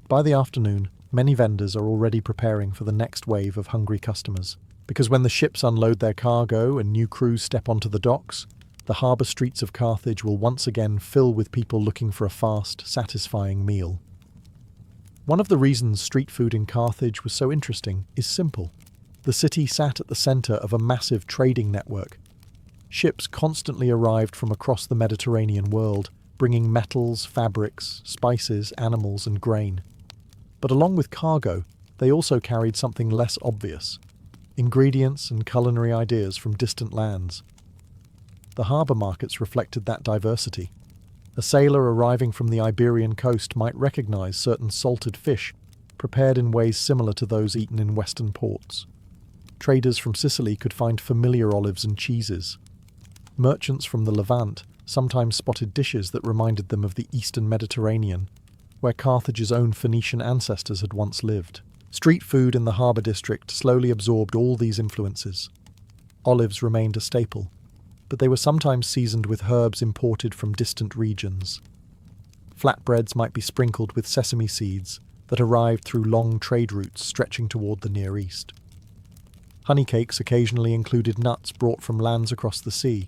By the afternoon, many vendors are already preparing for the next wave of hungry customers, because when the ships unload their cargo and new crews step onto the docks, the harbour streets of Carthage will once again fill with people looking for a fast, satisfying meal. One of the reasons street food in Carthage was so interesting is simple. The city sat at the centre of a massive trading network. Ships constantly arrived from across the Mediterranean world, bringing metals, fabrics, spices, animals, and grain. But along with cargo, they also carried something less obvious: ingredients and culinary ideas from distant lands. The harbour markets reflected that diversity. A sailor arriving from the Iberian coast might recognise certain salted fish, prepared in ways similar to those eaten in western ports. Traders from Sicily could find familiar olives and cheeses. Merchants from the Levant sometimes spotted dishes that reminded them of the eastern Mediterranean, where Carthage's own Phoenician ancestors had once lived. Street food in the harbour district slowly absorbed all these influences. Olives remained a staple, but they were sometimes seasoned with herbs imported from distant regions. Flatbreads might be sprinkled with sesame seeds that arrived through long trade routes stretching toward the Near East. Honey cakes occasionally included nuts brought from lands across the sea.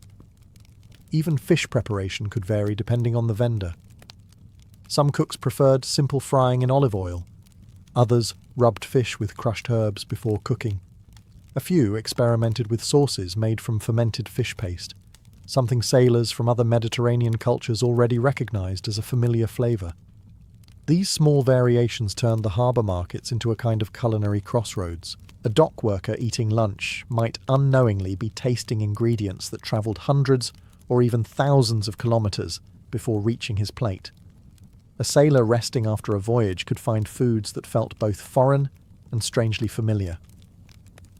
Even fish preparation could vary depending on the vendor. Some cooks preferred simple frying in olive oil. Others rubbed fish with crushed herbs before cooking. A few experimented with sauces made from fermented fish paste, something sailors from other Mediterranean cultures already recognized as a familiar flavor. These small variations turned the harbour markets into a kind of culinary crossroads. A dock worker eating lunch might unknowingly be tasting ingredients that travelled hundreds or even thousands of kilometres before reaching his plate. A sailor resting after a voyage could find foods that felt both foreign and strangely familiar.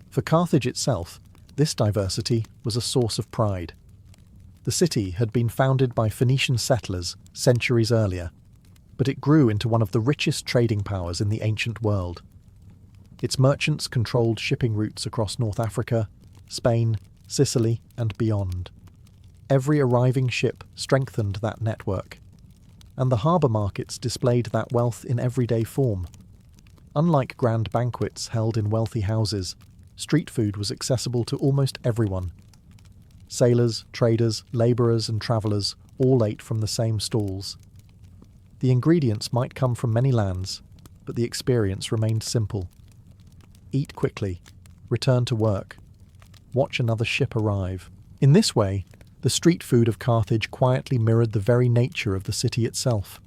For Carthage itself, this diversity was a source of pride. The city had been founded by Phoenician settlers centuries earlier, but it grew into one of the richest trading powers in the ancient world. Its merchants controlled shipping routes across North Africa, Spain, Sicily, and beyond. Every arriving ship strengthened that network, and the harbour markets displayed that wealth in everyday form. Unlike grand banquets held in wealthy houses, street food was accessible to almost everyone. Sailors, traders, labourers, and travellers all ate from the same stalls. The ingredients might come from many lands, but the experience remained simple. Eat quickly, return to work, watch another ship arrive. In this way, the street food of Carthage quietly mirrored the very nature of the city itself,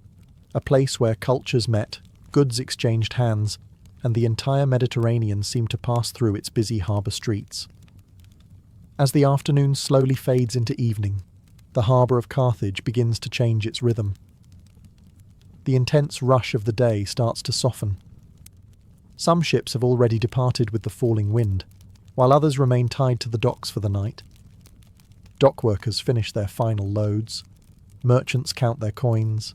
a place where cultures met, goods exchanged hands, and the entire Mediterranean seemed to pass through its busy harbour streets. As the afternoon slowly fades into evening, the harbour of Carthage begins to change its rhythm. The intense rush of the day starts to soften. Some ships have already departed with the falling wind, while others remain tied to the docks for the night. Dock workers finish their final loads. Merchants count their coins.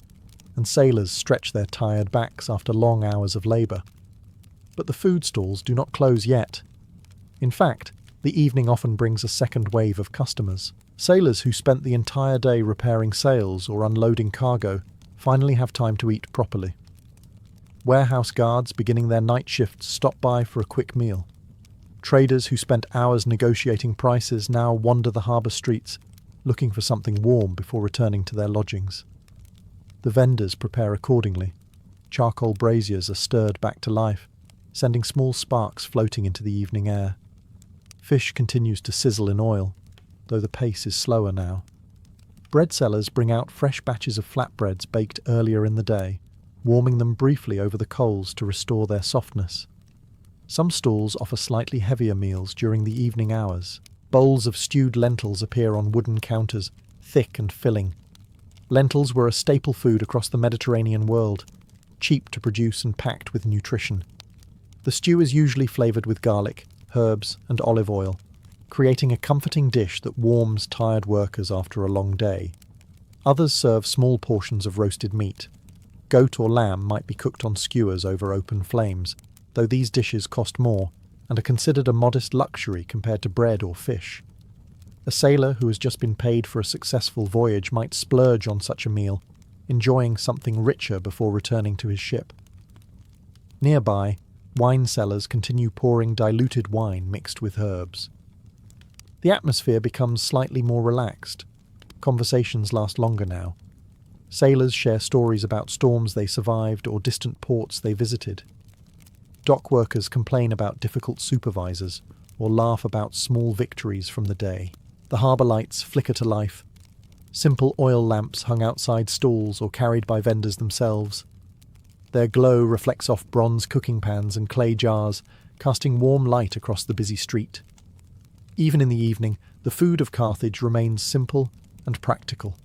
and sailors stretch their tired backs after long hours of labour. But the food stalls do not close yet. In fact, the evening often brings a second wave of customers. Sailors who spent the entire day repairing sails or unloading cargo finally have time to eat properly. Warehouse guards beginning their night shifts stop by for a quick meal. Traders who spent hours negotiating prices now wander the harbour streets, looking for something warm before returning to their lodgings. The vendors prepare accordingly. Charcoal braziers are stirred back to life, sending small sparks floating into the evening air. Fish continues to sizzle in oil, though the pace is slower now. Bread sellers bring out fresh batches of flatbreads baked earlier in the day, warming them briefly over the coals to restore their softness. Some stalls offer slightly heavier meals during the evening hours. Bowls of stewed lentils appear on wooden counters, thick and filling. Lentils were a staple food across the Mediterranean world, cheap to produce and packed with nutrition. The stew is usually flavoured with garlic, herbs and olive oil, creating a comforting dish that warms tired workers after a long day. Others serve small portions of roasted meat. Goat or lamb might be cooked on skewers over open flames, though these dishes cost more and are considered a modest luxury compared to bread or fish. A sailor who has just been paid for a successful voyage might splurge on such a meal, enjoying something richer before returning to his ship. Nearby, wine sellers continue pouring diluted wine mixed with herbs. The atmosphere becomes slightly more relaxed. Conversations last longer now. Sailors share stories about storms they survived or distant ports they visited. Dock workers complain about difficult supervisors or laugh about small victories from the day. The harbour lights flicker to life. Simple oil lamps hung outside stalls or carried by vendors themselves. Their glow reflects off bronze cooking pans and clay jars, casting warm light across the busy street. Even in the evening, the food of Carthage remains simple and practical.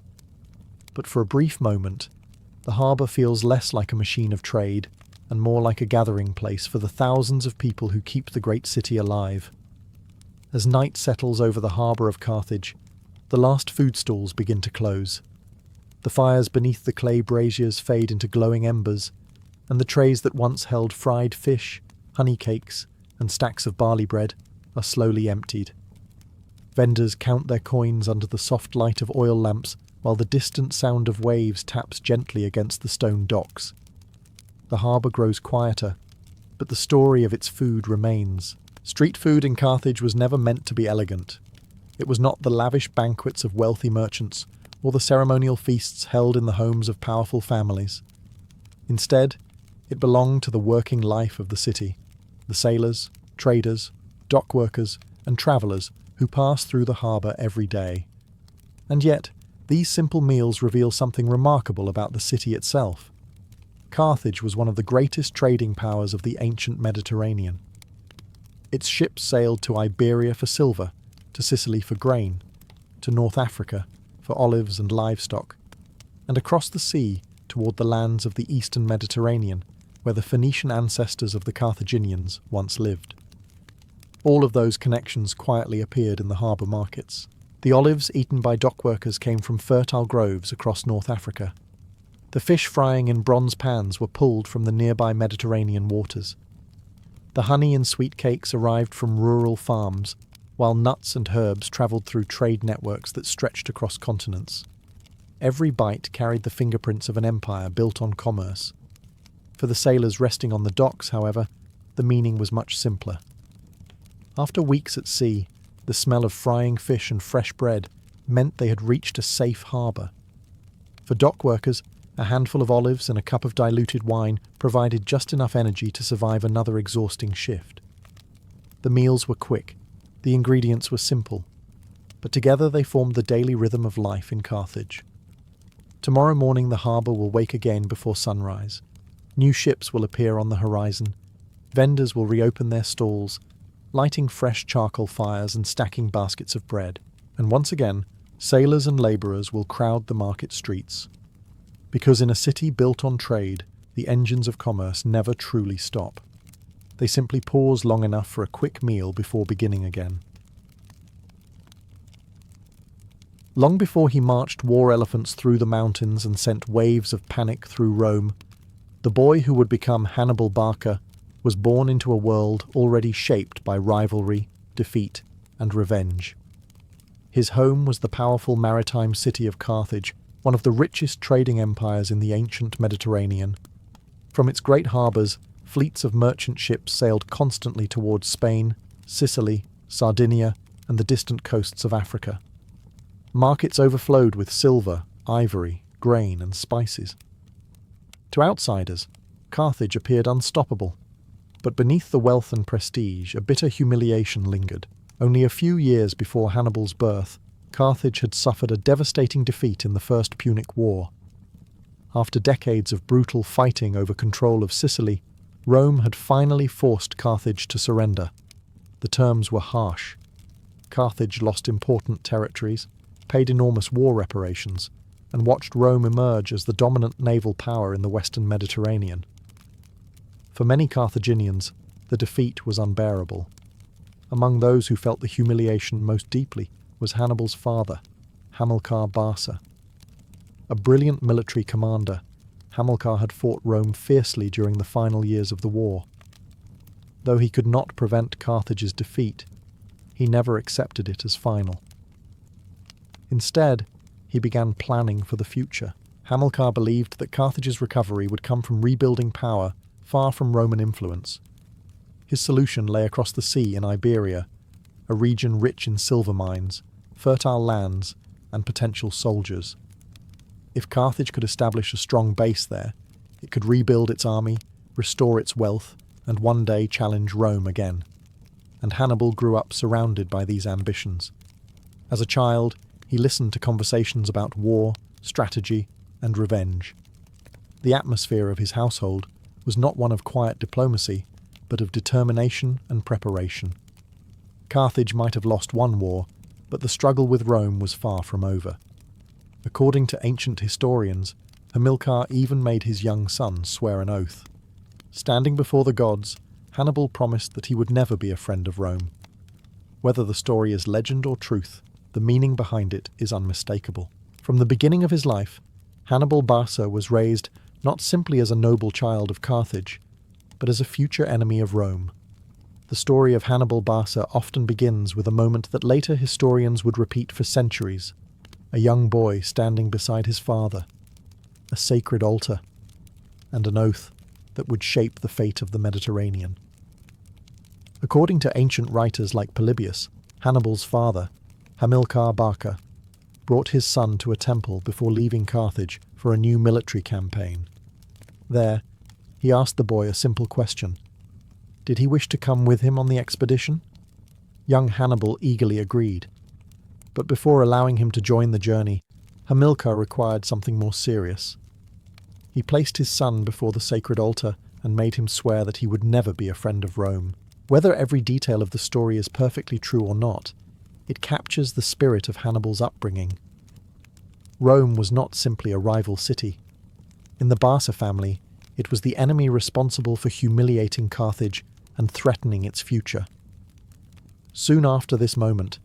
But for a brief moment, the harbour feels less like a machine of trade and more like a gathering place for the thousands of people who keep the great city alive. As night settles over the harbour of Carthage, the last food stalls begin to close. The fires beneath the clay braziers fade into glowing embers, and the trays that once held fried fish, honey cakes, and stacks of barley bread are slowly emptied. Vendors count their coins under the soft light of oil lamps while the distant sound of waves taps gently against the stone docks. The harbour grows quieter, but the story of its food remains. Street food in Carthage was never meant to be elegant. It was not the lavish banquets of wealthy merchants or the ceremonial feasts held in the homes of powerful families. Instead, it belonged to the working life of the city, the sailors, traders, dock workers, and travellers who pass through the harbour every day. And yet, these simple meals reveal something remarkable about the city itself. Carthage was one of the greatest trading powers of the ancient Mediterranean. Its ships sailed to Iberia for silver, to Sicily for grain, to North Africa for olives and livestock, and across the sea toward the lands of the eastern Mediterranean, where the Phoenician ancestors of the Carthaginians once lived. All of those connections quietly appeared in the harbour markets. The olives eaten by dock workers came from fertile groves across North Africa. The fish frying in bronze pans were pulled from the nearby Mediterranean waters. The honey and sweet cakes arrived from rural farms, while nuts and herbs travelled through trade networks that stretched across continents. Every bite carried the fingerprints of an empire built on commerce. For the sailors resting on the docks, however, the meaning was much simpler. After weeks at sea, the smell of frying fish and fresh bread meant they had reached a safe harbour. For dock workers, a handful of olives and a cup of diluted wine provided just enough energy to survive another exhausting shift. The meals were quick, the ingredients were simple, but together they formed the daily rhythm of life in Carthage. Tomorrow morning the harbour will wake again before sunrise. New ships will appear on the horizon. Vendors will reopen their stalls, lighting fresh charcoal fires and stacking baskets of bread. And once again, sailors and labourers will crowd the market streets. Because in a city built on trade, the engines of commerce never truly stop. They simply pause long enough for a quick meal before beginning again. Long before he marched war elephants through the mountains and sent waves of panic through Rome, the boy who would become Hannibal Barca was born into a world already shaped by rivalry, defeat, and revenge. His home was the powerful maritime city of Carthage, one of the richest trading empires in the ancient Mediterranean. From its great harbours, fleets of merchant ships sailed constantly towards Spain, Sicily, Sardinia, and the distant coasts of Africa. Markets overflowed with silver, ivory, grain, and spices. To outsiders, Carthage appeared unstoppable. But beneath the wealth and prestige, a bitter humiliation lingered. Only a few years before Hannibal's birth, Carthage had suffered a devastating defeat in the First Punic War. After decades of brutal fighting over control of Sicily, Rome had finally forced Carthage to surrender. The terms were harsh. Carthage lost important territories, paid enormous war reparations, and watched Rome emerge as the dominant naval power in the Western Mediterranean. For many Carthaginians, the defeat was unbearable. Among those who felt the humiliation most deeply was Hannibal's father, Hamilcar Barca. A brilliant military commander, Hamilcar had fought Rome fiercely during the final years of the war. Though he could not prevent Carthage's defeat, he never accepted it as final. Instead, he began planning for the future. Hamilcar believed that Carthage's recovery would come from rebuilding power far from Roman influence. His solution lay across the sea in Iberia, a region rich in silver mines, fertile lands, and potential soldiers. If Carthage could establish a strong base there, it could rebuild its army, restore its wealth, and one day challenge Rome again. And Hannibal grew up surrounded by these ambitions. As a child, he listened to conversations about war, strategy, and revenge. The atmosphere of his household was not one of quiet diplomacy, but of determination and preparation. Carthage might have lost one war, but the struggle with Rome was far from over. According to ancient historians, Hamilcar even made his young son swear an oath. Standing before the gods, Hannibal promised that he would never be a friend of Rome. Whether the story is legend or truth, the meaning behind it is unmistakable. From the beginning of his life, Hannibal Barca was raised not simply as a noble child of Carthage, but as a future enemy of Rome. The story of Hannibal Barca often begins with a moment that later historians would repeat for centuries: a young boy standing beside his father, a sacred altar, and an oath that would shape the fate of the Mediterranean. According to ancient writers like Polybius, Hannibal's father, Hamilcar Barca, brought his son to a temple before leaving Carthage for a new military campaign. There, he asked the boy a simple question. Did he wish to come with him on the expedition? Young Hannibal eagerly agreed. But before allowing him to join the journey, Hamilcar required something more serious. He placed his son before the sacred altar and made him swear that he would never be a friend of Rome. Whether every detail of the story is perfectly true or not, it captures the spirit of Hannibal's upbringing. Rome was not simply a rival city. In the Barca family, it was the enemy responsible for humiliating Carthage and threatening its future. Soon after this moment,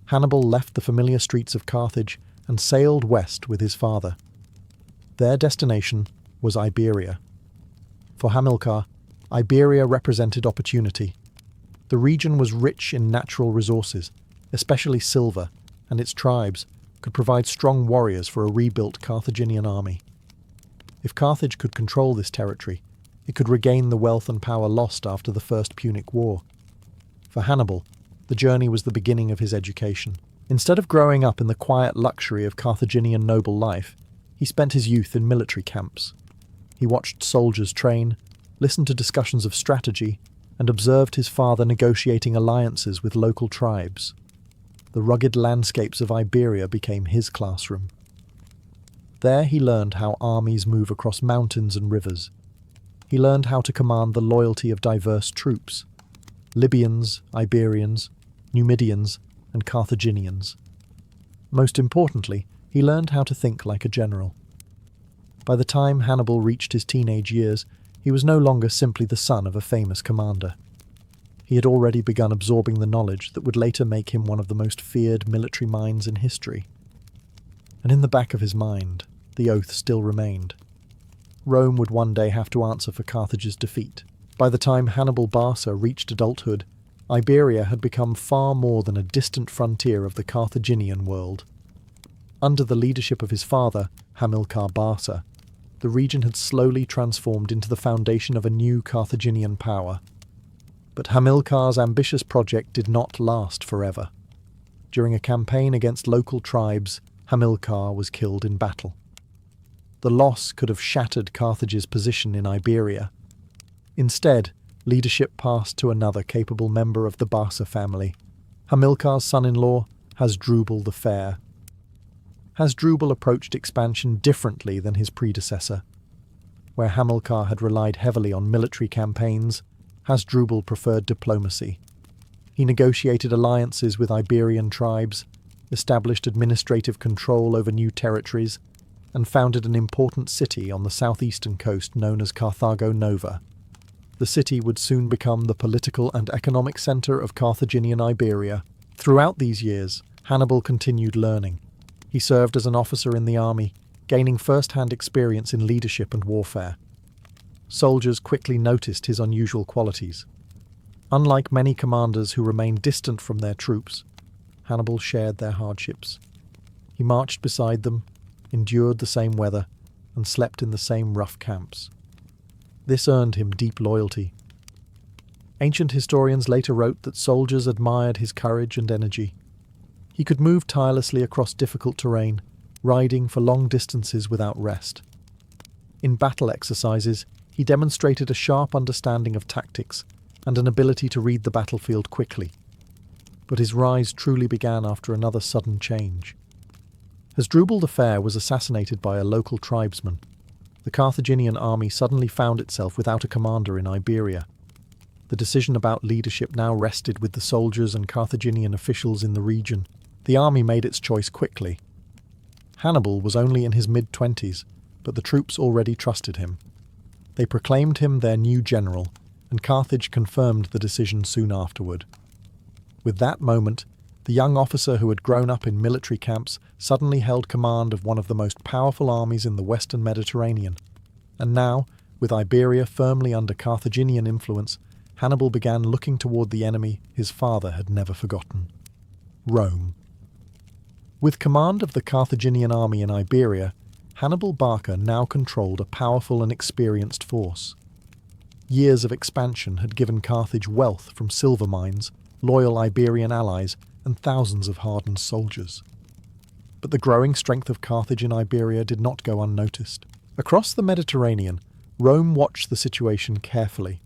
Hannibal left the familiar streets of Carthage and sailed west with his father. Their destination was Iberia. For Hamilcar, Iberia represented opportunity. The region was rich in natural resources, especially silver, and its tribes could provide strong warriors for a rebuilt Carthaginian army. If Carthage could control this territory, it could regain the wealth and power lost after the First Punic War. For Hannibal, the journey was the beginning of his education. Instead of growing up in the quiet luxury of Carthaginian noble life, he spent his youth in military camps. He watched soldiers train, listened to discussions of strategy, and observed his father negotiating alliances with local tribes. The rugged landscapes of Iberia became his classroom. There he learned how armies move across mountains and rivers. He learned how to command the loyalty of diverse troops: Libyans, Iberians, Numidians, and Carthaginians. Most importantly, he learned how to think like a general. By the time Hannibal reached his teenage years, he was no longer simply the son of a famous commander. He had already begun absorbing the knowledge that would later make him one of the most feared military minds in history. And in the back of his mind, the oath still remained. Rome would one day have to answer for Carthage's defeat. By the time Hannibal Barca reached adulthood, Iberia had become far more than a distant frontier of the Carthaginian world. Under the leadership of his father, Hamilcar Barca, the region had slowly transformed into the foundation of a new Carthaginian power. But Hamilcar's ambitious project did not last forever. During a campaign against local tribes, Hamilcar was killed in battle. The loss could have shattered Carthage's position in Iberia. Instead, leadership passed to another capable member of the Barca family, Hamilcar's son-in-law, Hasdrubal the Fair. Hasdrubal approached expansion differently than his predecessor. Where Hamilcar had relied heavily on military campaigns, Hasdrubal preferred diplomacy. He negotiated alliances with Iberian tribes, established administrative control over new territories, and founded an important city on the southeastern coast known as Carthago Nova. The city would soon become the political and economic centre of Carthaginian Iberia. Throughout these years, Hannibal continued learning. He served as an officer in the army, gaining first-hand experience in leadership and warfare. Soldiers quickly noticed his unusual qualities. Unlike many commanders who remained distant from their troops, Hannibal shared their hardships. He marched beside them, endured the same weather, and slept in the same rough camps. This earned him deep loyalty. Ancient historians later wrote that soldiers admired his courage and energy. He could move tirelessly across difficult terrain, riding for long distances without rest. In battle exercises, he demonstrated a sharp understanding of tactics and an ability to read the battlefield quickly. But his rise truly began after another sudden change. Hasdrubal the Fair was assassinated by a local tribesman. The Carthaginian army suddenly found itself without a commander in Iberia. The decision about leadership now rested with the soldiers and Carthaginian officials in the region. The army made its choice quickly. Hannibal was only in his mid-20s, but the troops already trusted him. They proclaimed him their new general, and Carthage confirmed the decision soon afterward. With that moment, the young officer who had grown up in military camps suddenly held command of one of the most powerful armies in the western Mediterranean. And now, with Iberia firmly under Carthaginian influence, Hannibal began looking toward the enemy his father had never forgotten: Rome. With command of the Carthaginian army in Iberia, Hannibal Barca now controlled a powerful and experienced force. Years of expansion had given Carthage wealth from silver mines, loyal Iberian allies, and thousands of hardened soldiers. But the growing strength of Carthage in Iberia did not go unnoticed. Across the Mediterranean, Rome watched the situation carefully.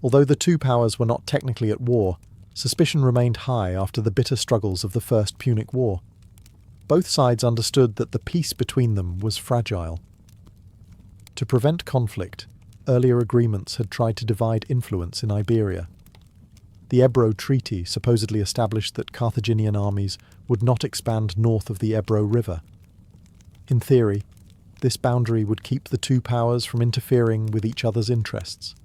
Although the two powers were not technically at war, suspicion remained high after the bitter struggles of the First Punic War. Both sides understood that the peace between them was fragile. To prevent conflict, earlier agreements had tried to divide influence in Iberia. The Ebro Treaty supposedly established that Carthaginian armies would not expand north of the Ebro River. In theory, this boundary would keep the two powers from interfering with each other's interests.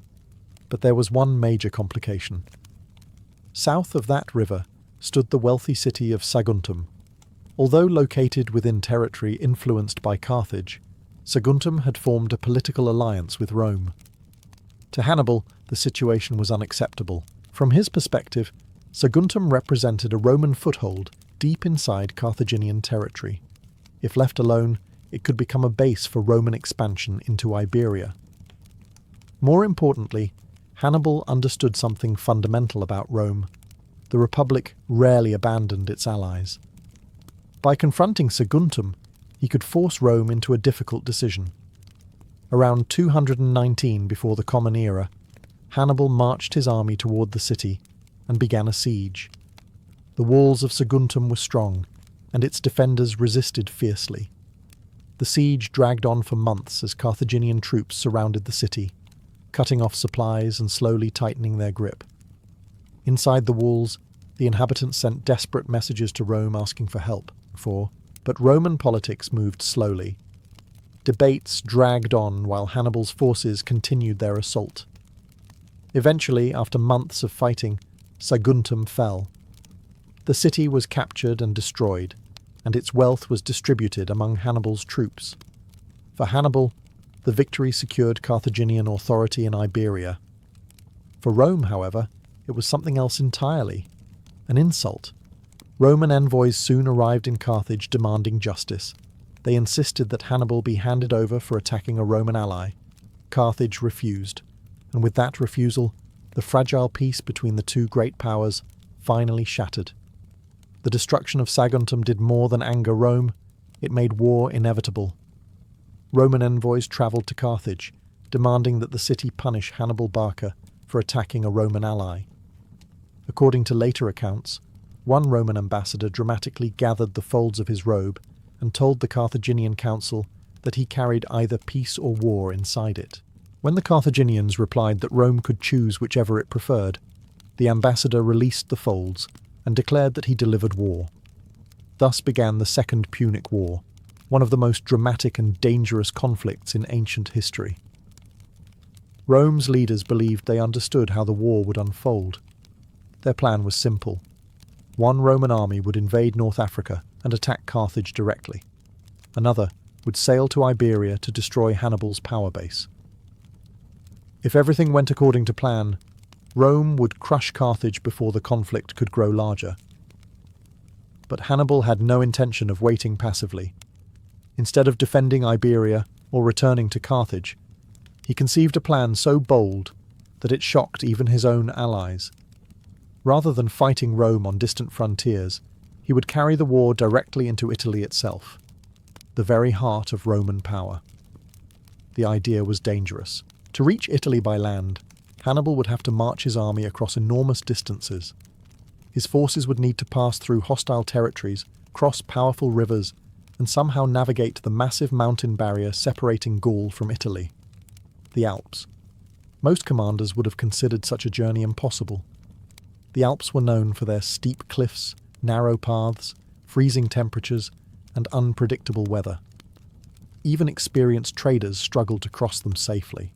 But there was one major complication. South of that river stood the wealthy city of Saguntum. Although located within territory influenced by Carthage, Saguntum had formed a political alliance with Rome. To Hannibal, the situation was unacceptable. From his perspective, Saguntum represented a Roman foothold deep inside Carthaginian territory. If left alone, it could become a base for Roman expansion into Iberia. More importantly, Hannibal understood something fundamental about Rome. The Republic rarely abandoned its allies. By confronting Saguntum, he could force Rome into a difficult decision. Around 219 before the Common Era, Hannibal marched his army toward the city and began a siege. The walls of Saguntum were strong, and its defenders resisted fiercely. The siege dragged on for months as Carthaginian troops surrounded the city, cutting off supplies and slowly tightening their grip. Inside the walls, the inhabitants sent desperate messages to Rome asking for help, but Roman politics moved slowly. Debates dragged on while Hannibal's forces continued their assault. Eventually, after months of fighting, Saguntum fell. The city was captured and destroyed, and its wealth was distributed among Hannibal's troops. For Hannibal, the victory secured Carthaginian authority in Iberia. For Rome, however, it was something else entirely, an insult. Roman envoys soon arrived in Carthage demanding justice. They insisted that Hannibal be handed over for attacking a Roman ally. Carthage refused, and with that refusal, the fragile peace between the two great powers finally shattered. The destruction of Saguntum did more than anger Rome, it made war inevitable. Roman envoys travelled to Carthage, demanding that the city punish Hannibal Barca for attacking a Roman ally. According to later accounts, one Roman ambassador dramatically gathered the folds of his robe and told the Carthaginian council that he carried either peace or war inside it. When the Carthaginians replied that Rome could choose whichever it preferred, the ambassador released the folds and declared that he delivered war. Thus began the Second Punic War, one of the most dramatic and dangerous conflicts in ancient history. Rome's leaders believed they understood how the war would unfold. Their plan was simple. One Roman army would invade North Africa and attack Carthage directly. Another would sail to Iberia to destroy Hannibal's power base. If everything went according to plan, Rome would crush Carthage before the conflict could grow larger. But Hannibal had no intention of waiting passively. Instead of defending Iberia or returning to Carthage, he conceived a plan so bold that it shocked even his own allies. Rather than fighting Rome on distant frontiers, he would carry the war directly into Italy itself, the very heart of Roman power. The idea was dangerous. To reach Italy by land, Hannibal would have to march his army across enormous distances. His forces would need to pass through hostile territories, cross powerful rivers, and somehow navigate the massive mountain barrier separating Gaul from Italy, the Alps. Most commanders would have considered such a journey impossible. The Alps were known for their steep cliffs, narrow paths, freezing temperatures, and unpredictable weather. Even experienced traders struggled to cross them safely.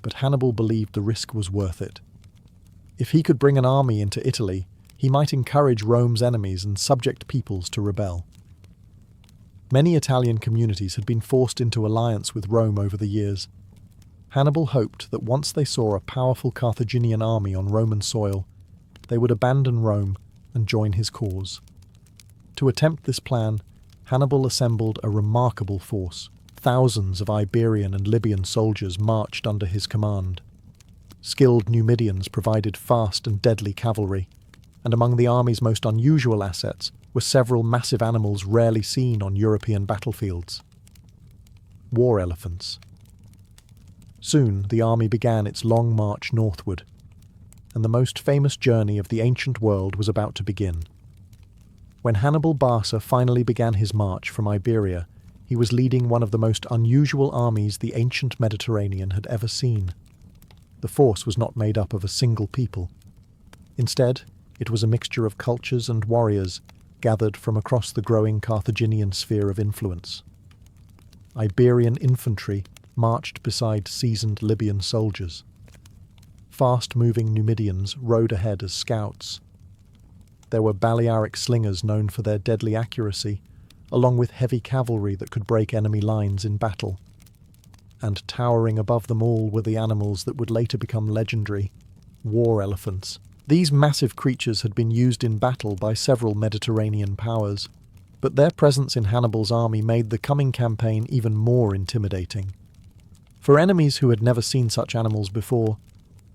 But Hannibal believed the risk was worth it. If he could bring an army into Italy, he might encourage Rome's enemies and subject peoples to rebel. Many Italian communities had been forced into alliance with Rome over the years. Hannibal hoped that once they saw a powerful Carthaginian army on Roman soil, they would abandon Rome and join his cause. To attempt this plan, Hannibal assembled a remarkable force. Thousands of Iberian and Libyan soldiers marched under his command. Skilled Numidians provided fast and deadly cavalry, and among the army's most unusual assets were several massive animals rarely seen on European battlefields. War elephants. Soon the army began its long march northward, and the most famous journey of the ancient world was about to begin. When Hannibal Barca finally began his march from Iberia, he was leading one of the most unusual armies the ancient Mediterranean had ever seen. The force was not made up of a single people. Instead, it was a mixture of cultures and warriors gathered from across the growing Carthaginian sphere of influence. Iberian infantry marched beside seasoned Libyan soldiers. Fast-moving Numidians rode ahead as scouts. There were Balearic slingers known for their deadly accuracy, along with heavy cavalry that could break enemy lines in battle. And towering above them all were the animals that would later become legendary, war elephants. These massive creatures had been used in battle by several Mediterranean powers, but their presence in Hannibal's army made the coming campaign even more intimidating. For enemies who had never seen such animals before,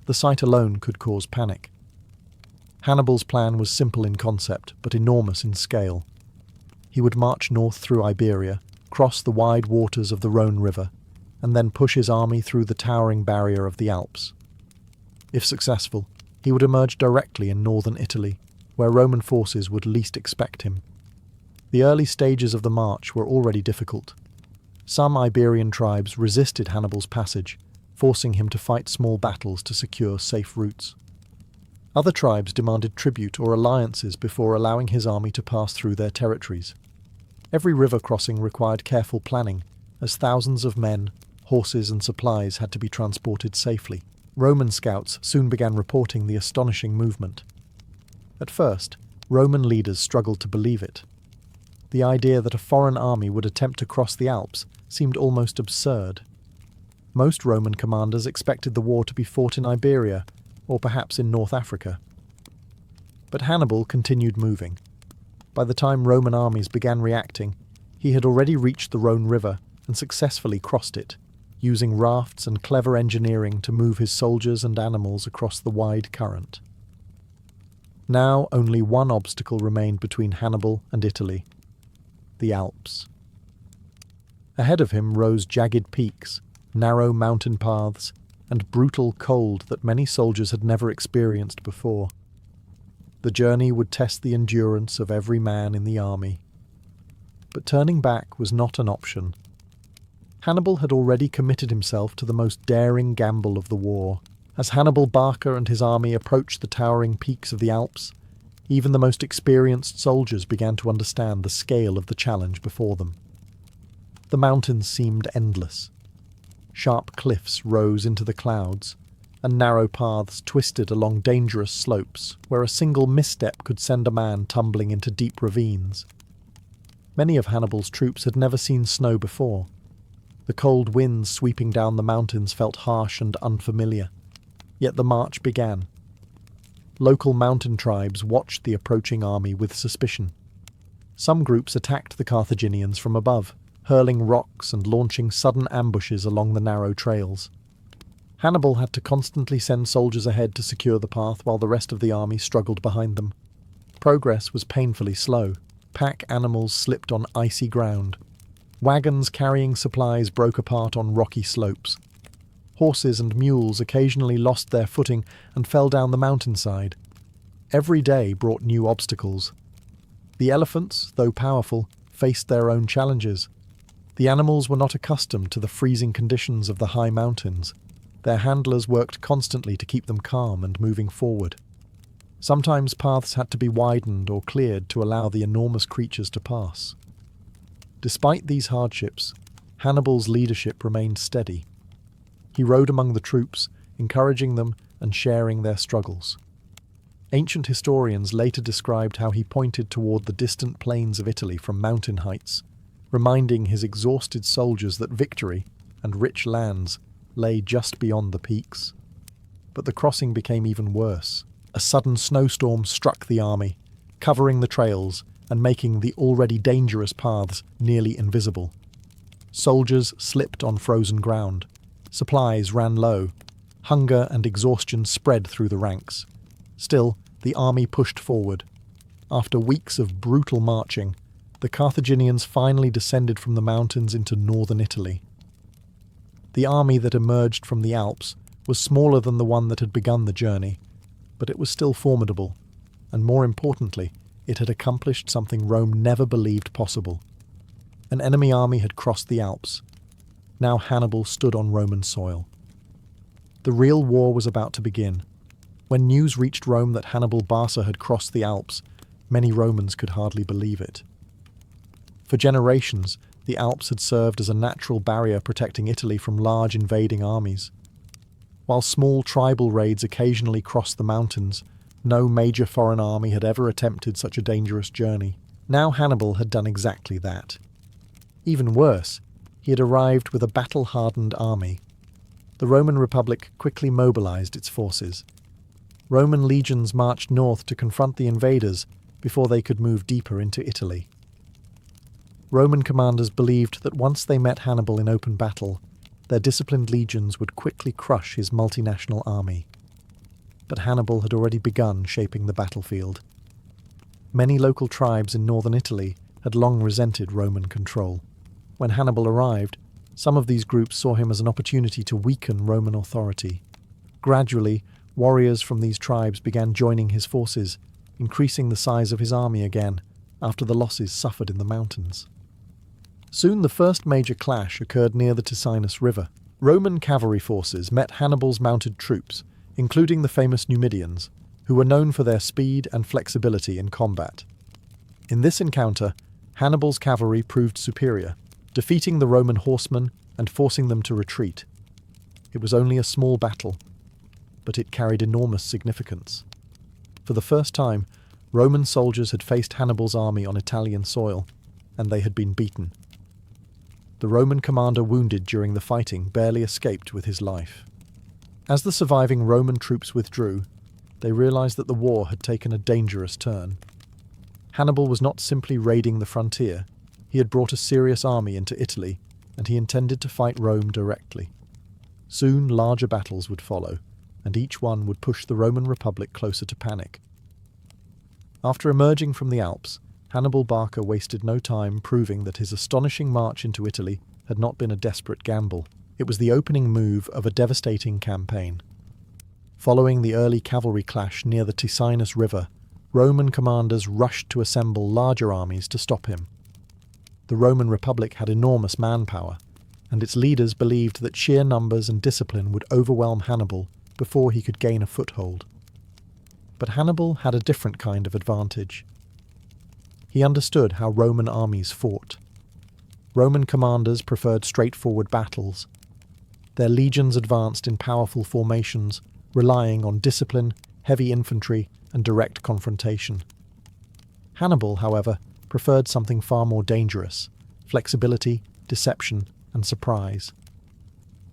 the sight alone could cause panic. Hannibal's plan was simple in concept, but enormous in scale. He would march north through Iberia, cross the wide waters of the Rhone River, and then push his army through the towering barrier of the Alps. If successful, he would emerge directly in northern Italy, where Roman forces would least expect him. The early stages of the march were already difficult. Some Iberian tribes resisted Hannibal's passage, forcing him to fight small battles to secure safe routes. Other tribes demanded tribute or alliances before allowing his army to pass through their territories. Every river crossing required careful planning, as thousands of men, horses and supplies had to be transported safely. Roman scouts soon began reporting the astonishing movement. At first, Roman leaders struggled to believe it. The idea that a foreign army would attempt to cross the Alps seemed almost absurd. Most Roman commanders expected the war to be fought in Iberia, or perhaps in North Africa. But Hannibal continued moving. By the time Roman armies began reacting, he had already reached the Rhone River and successfully crossed it, using rafts and clever engineering to move his soldiers and animals across the wide current. Now only one obstacle remained between Hannibal and Italy: the Alps. Ahead of him rose jagged peaks, narrow mountain paths, and brutal cold that many soldiers had never experienced before. The journey would test the endurance of every man in the army. But turning back was not an option. Hannibal had already committed himself to the most daring gamble of the war. As Hannibal Barca and his army approached the towering peaks of the Alps, even the most experienced soldiers began to understand the scale of the challenge before them. The mountains seemed endless. Sharp cliffs rose into the clouds, and narrow paths twisted along dangerous slopes where a single misstep could send a man tumbling into deep ravines. Many of Hannibal's troops had never seen snow before. The cold winds sweeping down the mountains felt harsh and unfamiliar. Yet the march began. Local mountain tribes watched the approaching army with suspicion. Some groups attacked the Carthaginians from above, hurling rocks and launching sudden ambushes along the narrow trails. Hannibal had to constantly send soldiers ahead to secure the path while the rest of the army struggled behind them. Progress was painfully slow. Pack animals slipped on icy ground. Wagons carrying supplies broke apart on rocky slopes. Horses and mules occasionally lost their footing and fell down the mountainside. Every day brought new obstacles. The elephants, though powerful, faced their own challenges. The animals were not accustomed to the freezing conditions of the high mountains. Their handlers worked constantly to keep them calm and moving forward. Sometimes paths had to be widened or cleared to allow the enormous creatures to pass. Despite these hardships, Hannibal's leadership remained steady. He rode among the troops, encouraging them and sharing their struggles. Ancient historians later described how he pointed toward the distant plains of Italy from mountain heights, reminding his exhausted soldiers that victory and rich lands lay just beyond the peaks. But the crossing became even worse. A sudden snowstorm struck the army, covering the trails and making the already dangerous paths nearly invisible. Soldiers slipped on frozen ground. Supplies ran low. Hunger and exhaustion spread through the ranks. Still, the army pushed forward. After weeks of brutal marching, the Carthaginians finally descended from the mountains into northern Italy. The army that emerged from the Alps was smaller than the one that had begun the journey, but it was still formidable, and more importantly, it had accomplished something Rome never believed possible. An enemy army had crossed the Alps. Now Hannibal stood on Roman soil. The real war was about to begin. When news reached Rome that Hannibal Barca had crossed the Alps, many Romans could hardly believe it. For generations, the Alps had served as a natural barrier protecting Italy from large invading armies. While small tribal raids occasionally crossed the mountains, no major foreign army had ever attempted such a dangerous journey. Now Hannibal had done exactly that. Even worse, he had arrived with a battle-hardened army. The Roman Republic quickly mobilized its forces. Roman legions marched north to confront the invaders before they could move deeper into Italy. Roman commanders believed that once they met Hannibal in open battle, their disciplined legions would quickly crush his multinational army. But Hannibal had already begun shaping the battlefield. Many local tribes in northern Italy had long resented Roman control. When Hannibal arrived, some of these groups saw him as an opportunity to weaken Roman authority. Gradually, warriors from these tribes began joining his forces, increasing the size of his army again after the losses suffered in the mountains. Soon the first major clash occurred near the Ticinus River. Roman cavalry forces met Hannibal's mounted troops, including the famous Numidians, who were known for their speed and flexibility in combat. In this encounter, Hannibal's cavalry proved superior, defeating the Roman horsemen and forcing them to retreat. It was only a small battle, but it carried enormous significance. For the first time, Roman soldiers had faced Hannibal's army on Italian soil. and they had been beaten. The Roman commander wounded during the fighting barely escaped with his life. As the surviving Roman troops withdrew, they realized that the war had taken a dangerous turn. Hannibal was not simply raiding the frontier, he had brought a serious army into Italy, and he intended to fight Rome directly. Soon larger battles would follow, and each one would push the Roman Republic closer to panic. After emerging from the Alps, Hannibal Barca wasted no time proving that his astonishing march into Italy had not been a desperate gamble. It was the opening move of a devastating campaign. Following the early cavalry clash near the Ticinus River, Roman commanders rushed to assemble larger armies to stop him. The Roman Republic had enormous manpower, and its leaders believed that sheer numbers and discipline would overwhelm Hannibal before he could gain a foothold. But Hannibal had a different kind of advantage. He understood how Roman armies fought. Roman commanders preferred straightforward battles. Their legions advanced in powerful formations, relying on discipline, heavy infantry, and direct confrontation. Hannibal, however, preferred something far more dangerous: flexibility, deception, and surprise.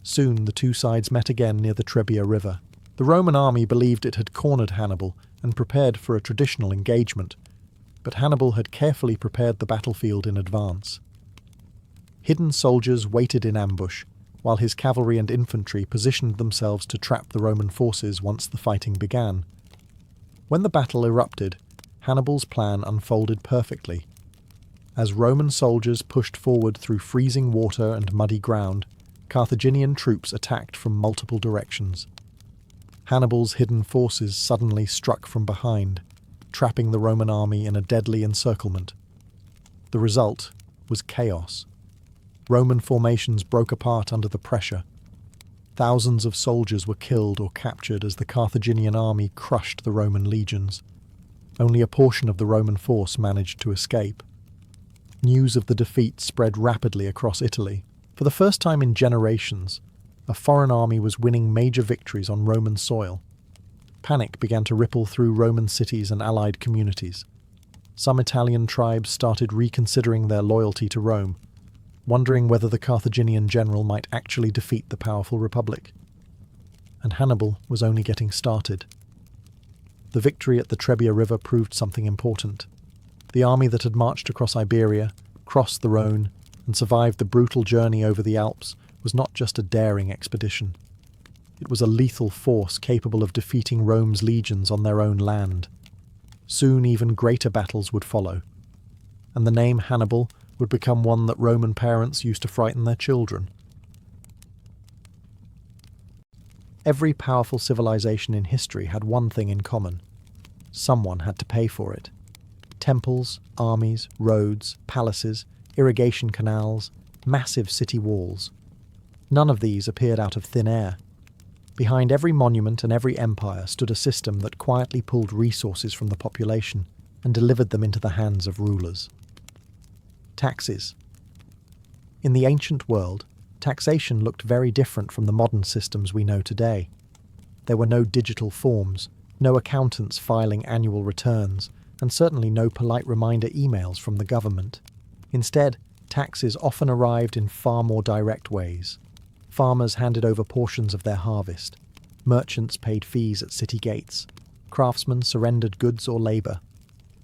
Soon the two sides met again near the Trebia River. The Roman army believed it had cornered Hannibal and prepared for a traditional engagement, but Hannibal had carefully prepared the battlefield in advance. Hidden soldiers waited in ambush, while his cavalry and infantry positioned themselves to trap the Roman forces once the fighting began. When the battle erupted, Hannibal's plan unfolded perfectly. As Roman soldiers pushed forward through freezing water and muddy ground, Carthaginian troops attacked from multiple directions. Hannibal's hidden forces suddenly struck from behind, trapping the Roman army in a deadly encirclement. The result was chaos. Roman formations broke apart under the pressure. Thousands of soldiers were killed or captured as the Carthaginian army crushed the Roman legions. Only a portion of the Roman force managed to escape. News of the defeat spread rapidly across Italy. For the first time in generations, a foreign army was winning major victories on Roman soil. Panic began to ripple through Roman cities and allied communities. Some Italian tribes started reconsidering their loyalty to Rome, wondering whether the Carthaginian general might actually defeat the powerful republic. And Hannibal was only getting started. The victory at the Trebia River proved something important. The army that had marched across Iberia, crossed the Rhone, and survived the brutal journey over the Alps was not just a daring expedition. It was a lethal force capable of defeating Rome's legions on their own land. Soon even greater battles would follow, and the name Hannibal would become one that Roman parents used to frighten their children. Every powerful civilization in history had one thing in common: someone had to pay for it. Temples, armies, roads, palaces, irrigation canals, massive city walls. None of these appeared out of thin air. Behind every monument and every empire stood a system that quietly pulled resources from the population and delivered them into the hands of rulers. Taxes. In the ancient world, taxation looked very different from the modern systems we know today. There were no digital forms, no accountants filing annual returns, and certainly no polite reminder emails from the government. Instead, taxes often arrived in far more direct ways. Farmers handed over portions of their harvest. Merchants paid fees at city gates. Craftsmen surrendered goods or labour.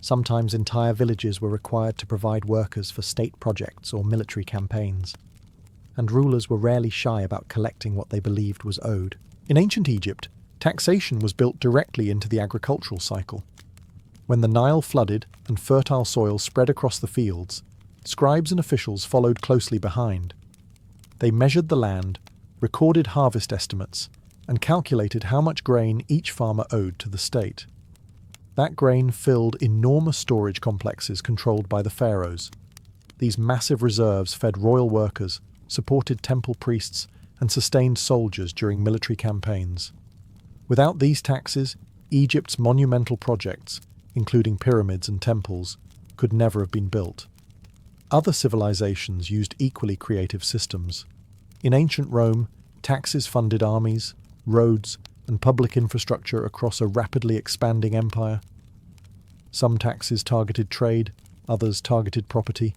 Sometimes entire villages were required to provide workers for state projects or military campaigns. And rulers were rarely shy about collecting what they believed was owed. In ancient Egypt, taxation was built directly into the agricultural cycle. When the Nile flooded and fertile soil spread across the fields, scribes and officials followed closely behind. They measured the land, recorded harvest estimates, and calculated how much grain each farmer owed to the state. That grain filled enormous storage complexes controlled by the pharaohs. These massive reserves fed royal workers, supported temple priests, and sustained soldiers during military campaigns. Without these taxes, Egypt's monumental projects, including pyramids and temples, could never have been built. Other civilizations used equally creative systems. In ancient Rome, taxes funded armies, roads, and public infrastructure across a rapidly expanding empire. Some taxes targeted trade, others targeted property,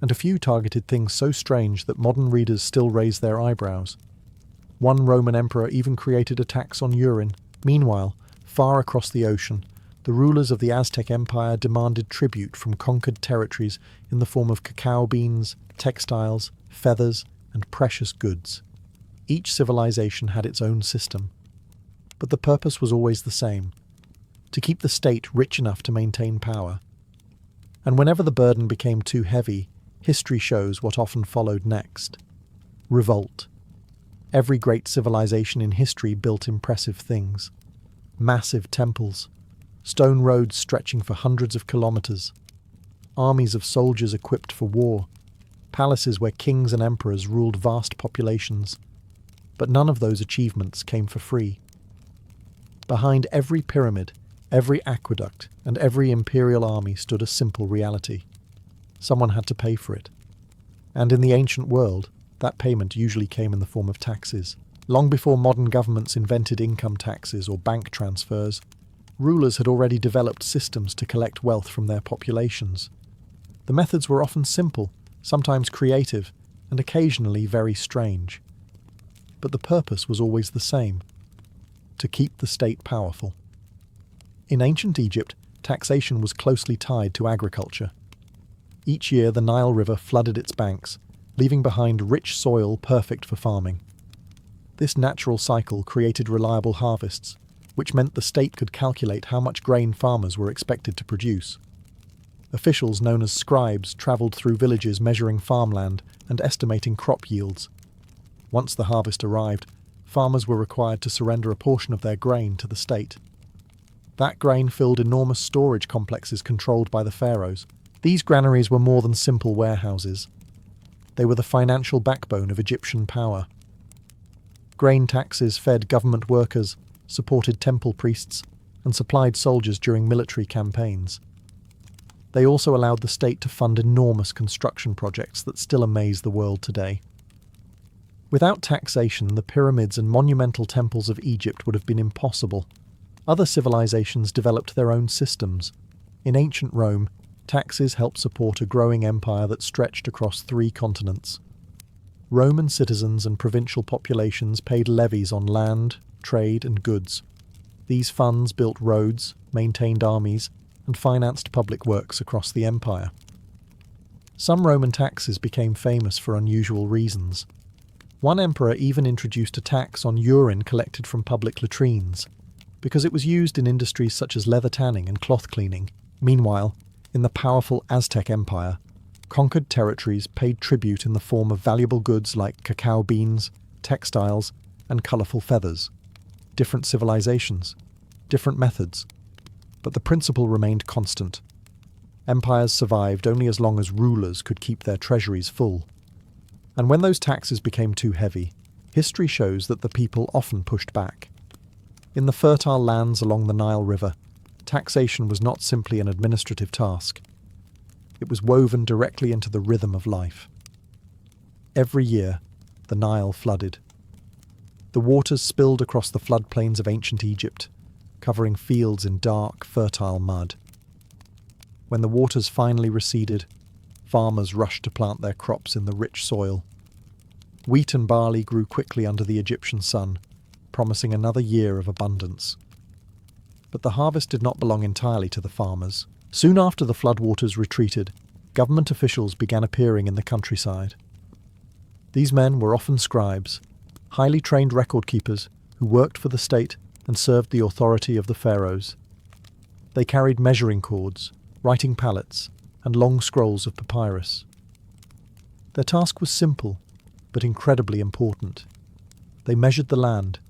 and a few targeted things so strange that modern readers still raise their eyebrows. One Roman emperor even created a tax on urine. Meanwhile, far across the ocean, the rulers of the Aztec Empire demanded tribute from conquered territories in the form of cacao beans, textiles, feathers, and precious goods. Each civilization had its own system, but the purpose was always the same: to keep the state rich enough to maintain power. And whenever the burden became too heavy, history shows what often followed next: revolt. Every great civilization in history built impressive things: massive temples, stone roads stretching for hundreds of kilometers, armies of soldiers equipped for war, palaces where kings and emperors ruled vast populations. But none of those achievements came for free. Behind every pyramid, every aqueduct, and every imperial army stood a simple reality: someone had to pay for it. And in the ancient world, that payment usually came in the form of taxes. Long before modern governments invented income taxes or bank transfers, rulers had already developed systems to collect wealth from their populations. The methods were often simple, sometimes creative, and occasionally very strange. But the purpose was always the same: to keep the state powerful. In ancient Egypt, taxation was closely tied to agriculture. Each year the Nile River flooded its banks, leaving behind rich soil perfect for farming. This natural cycle created reliable harvests, which meant the state could calculate how much grain farmers were expected to produce. Officials known as scribes travelled through villages measuring farmland and estimating crop yields. Once the harvest arrived, farmers were required to surrender a portion of their grain to the state. That grain filled enormous storage complexes controlled by the pharaohs. These granaries were more than simple warehouses. They were the financial backbone of Egyptian power. Grain taxes fed government workers, supported temple priests, and supplied soldiers during military campaigns. They also allowed the state to fund enormous construction projects that still amaze the world today. Without taxation, the pyramids and monumental temples of Egypt would have been impossible. Other civilizations developed their own systems. In ancient Rome, taxes helped support a growing empire that stretched across 3 continents. Roman citizens and provincial populations paid levies on land, trade, and goods. These funds built roads, maintained armies, and financed public works across the empire. Some Roman taxes became famous for unusual reasons. One emperor even introduced a tax on urine collected from public latrines, because it was used in industries such as leather tanning and cloth cleaning. Meanwhile, in the powerful Aztec Empire, conquered territories paid tribute in the form of valuable goods like cacao beans, textiles, and colourful feathers. Different civilizations, different methods, but the principle remained constant. Empires survived only as long as rulers could keep their treasuries full. And when those taxes became too heavy, history shows that the people often pushed back. In the fertile lands along the Nile River, taxation was not simply an administrative task. It was woven directly into the rhythm of life. Every year, the Nile flooded. The waters spilled across the floodplains of ancient Egypt, covering fields in dark, fertile mud. When the waters finally receded, farmers rushed to plant their crops in the rich soil. Wheat and barley grew quickly under the Egyptian sun, promising another year of abundance. But the harvest did not belong entirely to the farmers. Soon after the floodwaters retreated, government officials began appearing in the countryside. These men were often scribes, highly trained record keepers who worked for the state and served the authority of the pharaohs. They carried measuring cords, writing palettes, and long scrolls of papyrus. Their task was simple, but incredibly important. They measured the land.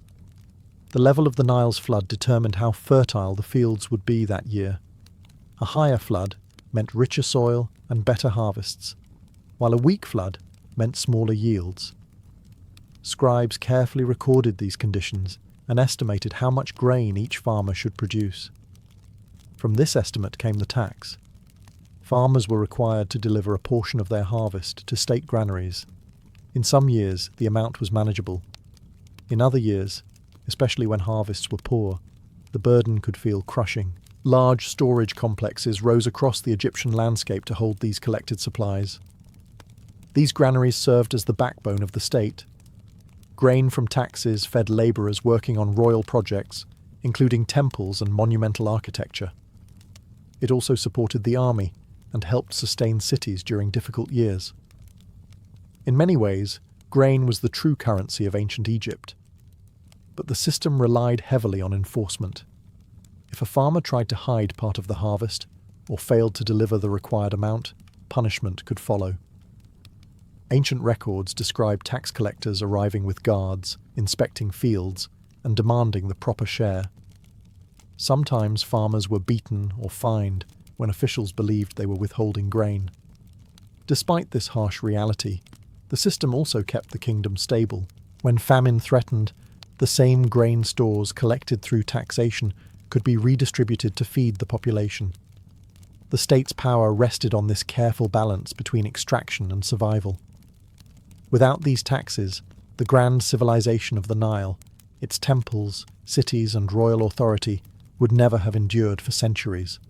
The level of the Nile's flood determined how fertile the fields would be that year. A higher flood meant richer soil and better harvests, while a weak flood meant smaller yields. Scribes carefully recorded these conditions and estimated how much grain each farmer should produce. From this estimate came the tax. Farmers were required to deliver a portion of their harvest to state granaries. In some years, the amount was manageable. In other years, especially when harvests were poor, the burden could feel crushing. Large storage complexes rose across the Egyptian landscape to hold these collected supplies. These granaries served as the backbone of the state. Grain from taxes fed labourers working on royal projects, including temples and monumental architecture. It also supported the army and helped sustain cities during difficult years. In many ways, grain was the true currency of ancient Egypt. But the system relied heavily on enforcement. If a farmer tried to hide part of the harvest or failed to deliver the required amount, punishment could follow. Ancient records describe tax collectors arriving with guards, inspecting fields, and demanding the proper share. Sometimes farmers were beaten or fined when officials believed they were withholding grain. Despite this harsh reality, the system also kept the kingdom stable. When famine threatened, the same grain stores collected through taxation could be redistributed to feed the population. The state's power rested on this careful balance between extraction and survival. Without these taxes, the grand civilization of the Nile, its temples, cities, and royal authority would never have endured for centuries.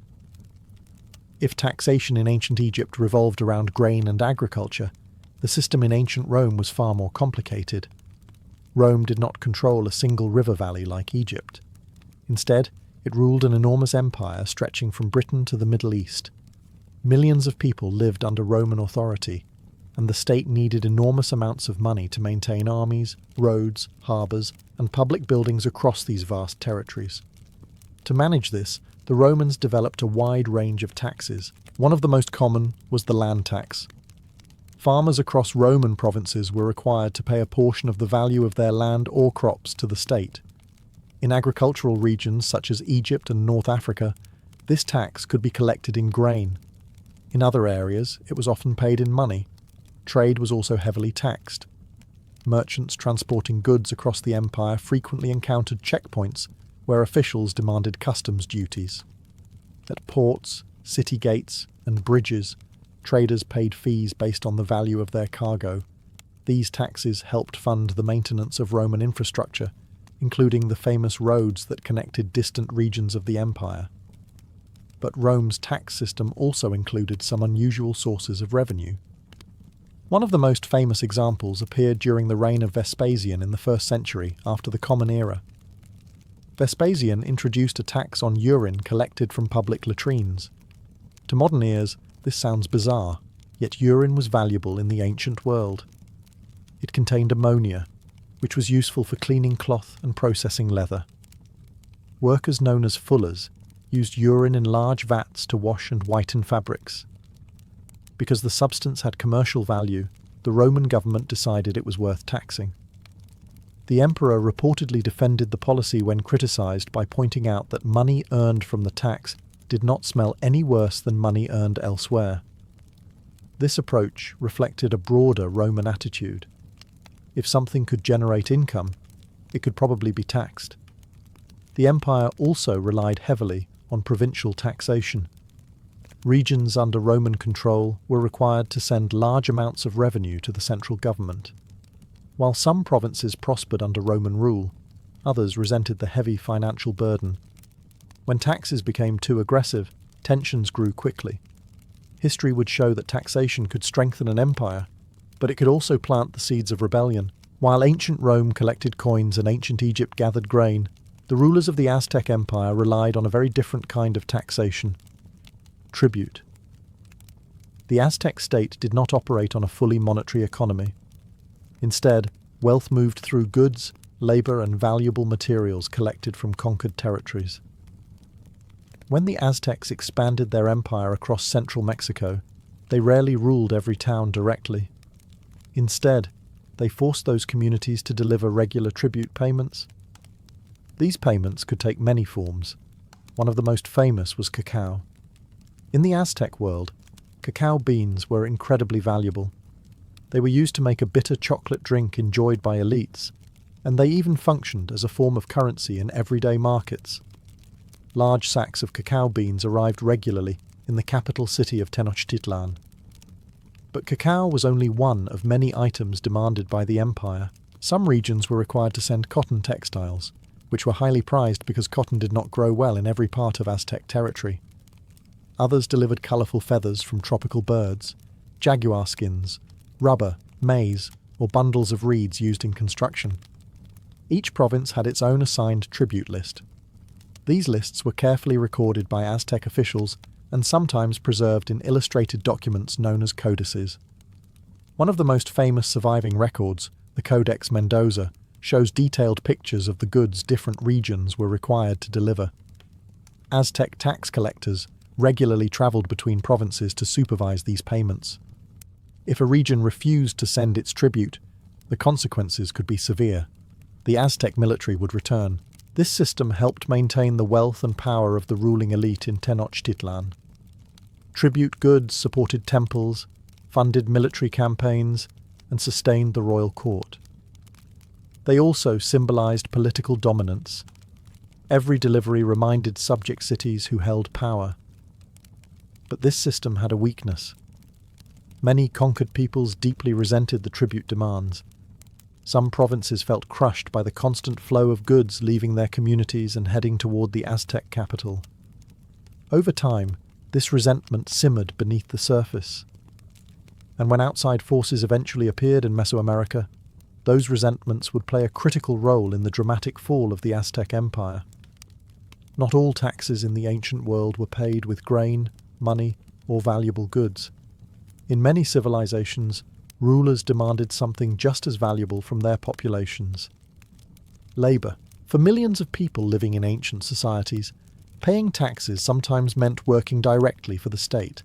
If taxation in ancient Egypt revolved around grain and agriculture, the system in ancient Rome was far more complicated. Rome did not control a single river valley like Egypt. Instead, it ruled an enormous empire stretching from Britain to the Middle East. Millions of people lived under Roman authority, and the state needed enormous amounts of money to maintain armies, roads, harbours, and public buildings across these vast territories. To manage this, the Romans developed a wide range of taxes. One of the most common was the land tax. Farmers across Roman provinces were required to pay a portion of the value of their land or crops to the state. In agricultural regions such as Egypt and North Africa, this tax could be collected in grain. In other areas, it was often paid in money. Trade was also heavily taxed. Merchants transporting goods across the empire frequently encountered checkpoints where officials demanded customs duties. At ports, city gates, and bridges, traders paid fees based on the value of their cargo. These taxes helped fund the maintenance of Roman infrastructure, including the famous roads that connected distant regions of the empire. But Rome's tax system also included some unusual sources of revenue. One of the most famous examples appeared during the reign of Vespasian in the 1st century after the Common Era. Vespasian introduced a tax on urine collected from public latrines. To modern ears, this sounds bizarre, yet urine was valuable in the ancient world. It contained ammonia, which was useful for cleaning cloth and processing leather. Workers known as fullers used urine in large vats to wash and whiten fabrics. Because the substance had commercial value, the Roman government decided it was worth taxing. The emperor reportedly defended the policy when criticised by pointing out that money earned from the tax did not smell any worse than money earned elsewhere. This approach reflected a broader Roman attitude. If something could generate income, it could probably be taxed. The empire also relied heavily on provincial taxation. Regions under Roman control were required to send large amounts of revenue to the central government. While some provinces prospered under Roman rule, others resented the heavy financial burden. When taxes became too aggressive, tensions grew quickly. History would show that taxation could strengthen an empire, but it could also plant the seeds of rebellion. While ancient Rome collected coins and ancient Egypt gathered grain, the rulers of the Aztec Empire relied on a very different kind of taxation: tribute. The Aztec state did not operate on a fully monetary economy. Instead, wealth moved through goods, labour, and valuable materials collected from conquered territories. When the Aztecs expanded their empire across central Mexico, they rarely ruled every town directly. Instead, they forced those communities to deliver regular tribute payments. These payments could take many forms. One of the most famous was cacao. In the Aztec world, cacao beans were incredibly valuable. They were used to make a bitter chocolate drink enjoyed by elites, and they even functioned as a form of currency in everyday markets. Large sacks of cacao beans arrived regularly in the capital city of Tenochtitlan. But cacao was only one of many items demanded by the empire. Some regions were required to send cotton textiles, which were highly prized because cotton did not grow well in every part of Aztec territory. Others delivered colourful feathers from tropical birds, jaguar skins, rubber, maize, or bundles of reeds used in construction. Each province had its own assigned tribute list. These lists were carefully recorded by Aztec officials and sometimes preserved in illustrated documents known as codices. One of the most famous surviving records, the Codex Mendoza, shows detailed pictures of the goods different regions were required to deliver. Aztec tax collectors regularly travelled between provinces to supervise these payments. If a region refused to send its tribute, the consequences could be severe. The Aztec military would return. This system helped maintain the wealth and power of the ruling elite in Tenochtitlan. Tribute goods supported temples, funded military campaigns, and sustained the royal court. They also symbolized political dominance. Every delivery reminded subject cities who held power. But this system had a weakness. Many conquered peoples deeply resented the tribute demands. Some provinces felt crushed by the constant flow of goods leaving their communities and heading toward the Aztec capital. Over time, this resentment simmered beneath the surface. And when outside forces eventually appeared in Mesoamerica, those resentments would play a critical role in the dramatic fall of the Aztec Empire. Not all taxes in the ancient world were paid with grain, money, or valuable goods. In many civilizations, rulers demanded something just as valuable from their populations: labor. For millions of people living in ancient societies, paying taxes sometimes meant working directly for the state.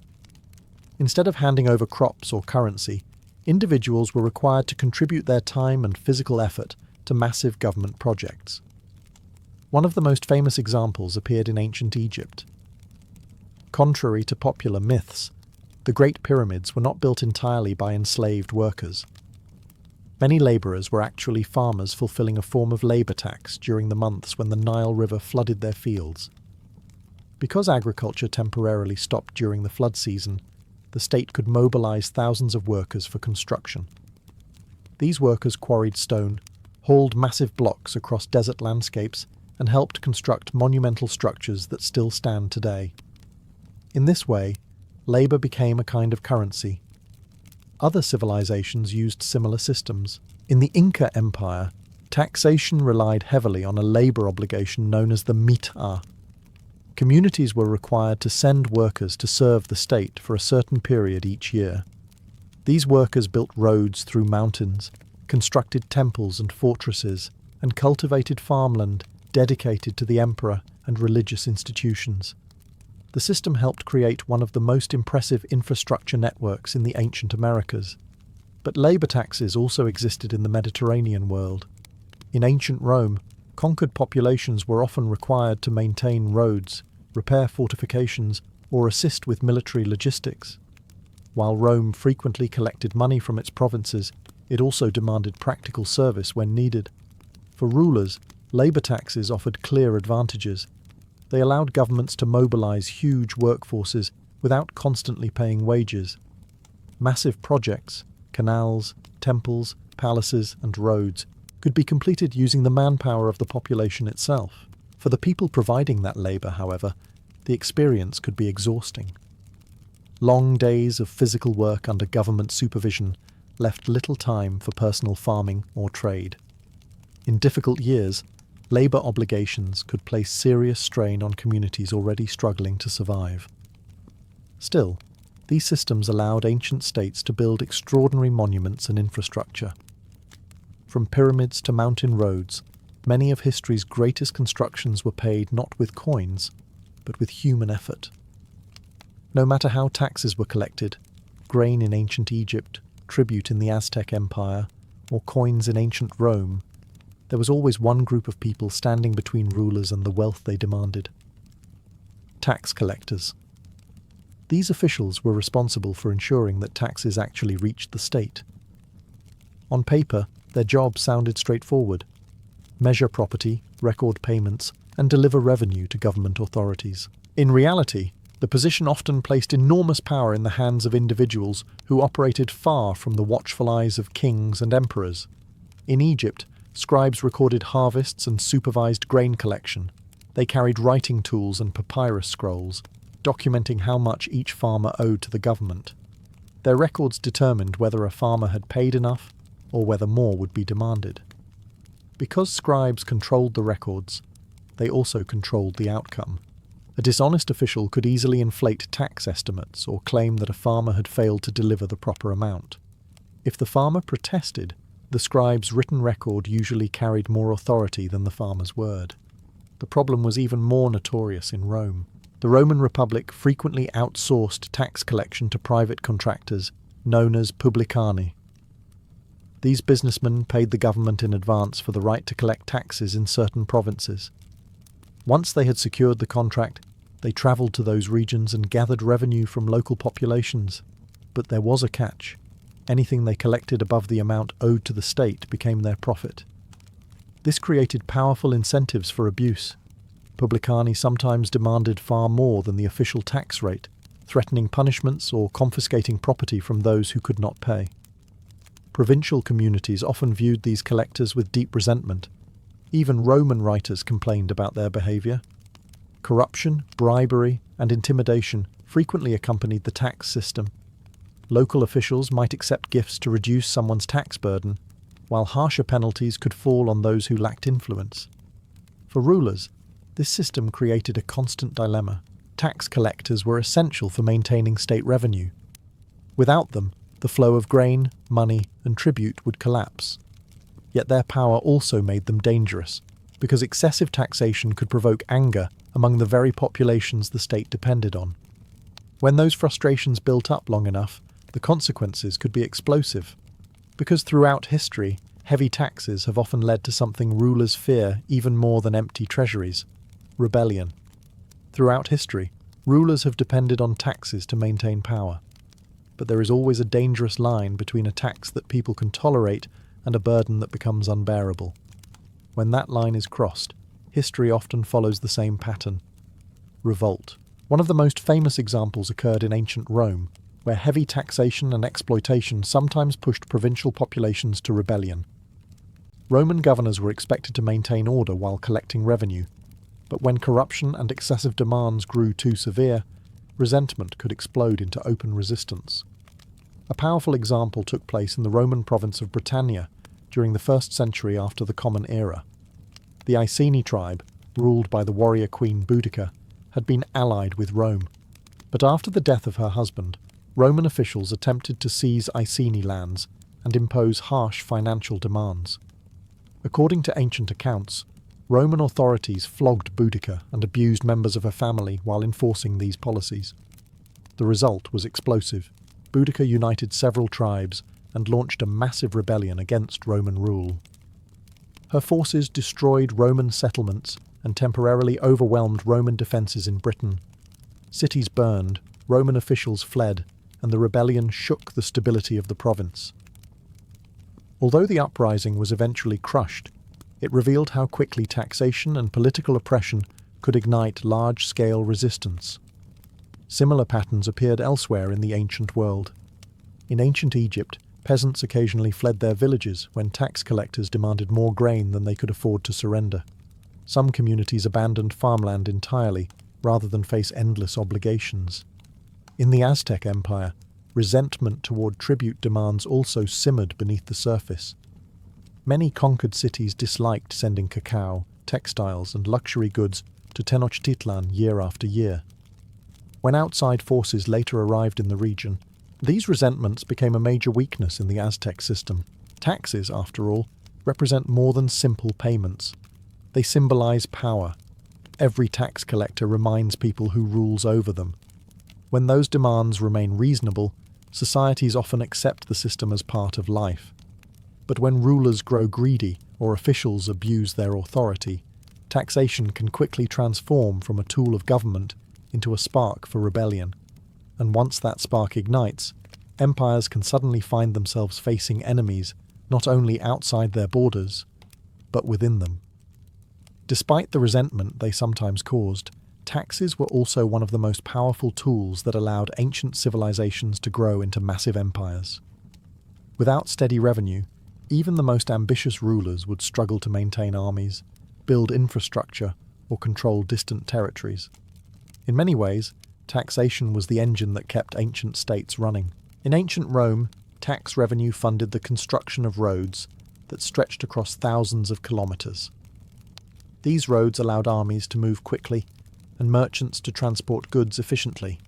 Instead of handing over crops or currency, individuals were required to contribute their time and physical effort to massive government projects. One of the most famous examples appeared in ancient Egypt. Contrary to popular myths, the Great Pyramids were not built entirely by enslaved workers. Many labourers were actually farmers fulfilling a form of labour tax during the months when the Nile River flooded their fields. Because agriculture temporarily stopped during the flood season, the state could mobilise thousands of workers for construction. These workers quarried stone, hauled massive blocks across desert landscapes, and helped construct monumental structures that still stand today. In this way, labour became a kind of currency. Other civilizations used similar systems. In the Inca Empire, taxation relied heavily on a labour obligation known as the mit'a. Communities were required to send workers to serve the state for a certain period each year. These workers built roads through mountains, constructed temples and fortresses, and cultivated farmland dedicated to the emperor and religious institutions. The system helped create one of the most impressive infrastructure networks in the ancient Americas. But labour taxes also existed in the Mediterranean world. In ancient Rome, conquered populations were often required to maintain roads, repair fortifications, or assist with military logistics. While Rome frequently collected money from its provinces, it also demanded practical service when needed. For rulers, labour taxes offered clear advantages. They allowed governments to mobilise huge workforces without constantly paying wages. Massive projects, canals, temples, palaces, and roads could be completed using the manpower of the population itself. For the people providing that labour, however, the experience could be exhausting. Long days of physical work under government supervision left little time for personal farming or trade. In difficult years, labour obligations could place serious strain on communities already struggling to survive. Still, these systems allowed ancient states to build extraordinary monuments and infrastructure. From pyramids to mountain roads, many of history's greatest constructions were paid not with coins, but with human effort. No matter how taxes were collected, grain in ancient Egypt, tribute in the Aztec Empire, or coins in ancient Rome, there was always one group of people standing between rulers and the wealth they demanded: tax collectors. These officials were responsible for ensuring that taxes actually reached the state. On paper, their job sounded straightforward: measure property, record payments, and deliver revenue to government authorities. In reality, the position often placed enormous power in the hands of individuals who operated far from the watchful eyes of kings and emperors. In Egypt, scribes recorded harvests and supervised grain collection. They carried writing tools and papyrus scrolls, documenting how much each farmer owed to the government. Their records determined whether a farmer had paid enough or whether more would be demanded. Because scribes controlled the records, they also controlled the outcome. A dishonest official could easily inflate tax estimates or claim that a farmer had failed to deliver the proper amount. If the farmer protested, the scribe's written record usually carried more authority than the farmer's word. The problem was even more notorious in Rome. The Roman Republic frequently outsourced tax collection to private contractors, known as publicani. These businessmen paid the government in advance for the right to collect taxes in certain provinces. Once they had secured the contract, they travelled to those regions and gathered revenue from local populations. But there was a catch. Anything they collected above the amount owed to the state became their profit. This created powerful incentives for abuse. Publicani sometimes demanded far more than the official tax rate, threatening punishments or confiscating property from those who could not pay. Provincial communities often viewed these collectors with deep resentment. Even Roman writers complained about their behaviour. Corruption, bribery, and intimidation frequently accompanied the tax system. Local officials might accept gifts to reduce someone's tax burden, while harsher penalties could fall on those who lacked influence. For rulers, this system created a constant dilemma. Tax collectors were essential for maintaining state revenue. Without them, the flow of grain, money, and tribute would collapse. Yet their power also made them dangerous, because excessive taxation could provoke anger among the very populations the state depended on. When those frustrations built up long enough, the consequences could be explosive. Because throughout history, heavy taxes have often led to something rulers fear even more than empty treasuries: rebellion. Throughout history, rulers have depended on taxes to maintain power. But there is always a dangerous line between a tax that people can tolerate and a burden that becomes unbearable. When that line is crossed, history often follows the same pattern: revolt. One of the most famous examples occurred in ancient Rome, where heavy taxation and exploitation sometimes pushed provincial populations to rebellion. Roman governors were expected to maintain order while collecting revenue, but when corruption and excessive demands grew too severe, resentment could explode into open resistance. A powerful example took place in the Roman province of Britannia during the 1st century after the Common Era. The Iceni tribe, ruled by the warrior queen Boudica, had been allied with Rome. But after the death of her husband, Roman officials attempted to seize Iceni lands and impose harsh financial demands. According to ancient accounts, Roman authorities flogged Boudica and abused members of her family while enforcing these policies. The result was explosive. Boudica united several tribes and launched a massive rebellion against Roman rule. Her forces destroyed Roman settlements and temporarily overwhelmed Roman defences in Britain. Cities burned, Roman officials fled, and the rebellion shook the stability of the province. Although the uprising was eventually crushed, it revealed how quickly taxation and political oppression could ignite large-scale resistance. Similar patterns appeared elsewhere in the ancient world. In ancient Egypt, peasants occasionally fled their villages when tax collectors demanded more grain than they could afford to surrender. Some communities abandoned farmland entirely, rather than face endless obligations. In the Aztec Empire, resentment toward tribute demands also simmered beneath the surface. Many conquered cities disliked sending cacao, textiles, and luxury goods to Tenochtitlan year after year. When outside forces later arrived in the region, these resentments became a major weakness in the Aztec system. Taxes, after all, represent more than simple payments. They symbolize power. Every tax collector reminds people who rules over them. When those demands remain reasonable, societies often accept the system as part of life. But when rulers grow greedy or officials abuse their authority, taxation can quickly transform from a tool of government into a spark for rebellion. And once that spark ignites, empires can suddenly find themselves facing enemies not only outside their borders, but within them. Despite the resentment they sometimes caused, taxes were also one of the most powerful tools that allowed ancient civilizations to grow into massive empires. Without steady revenue, even the most ambitious rulers would struggle to maintain armies, build infrastructure, or control distant territories. In many ways, taxation was the engine that kept ancient states running. In ancient Rome, tax revenue funded the construction of roads that stretched across thousands of kilometres. These roads allowed armies to move quickly and merchants to transport goods efficiently.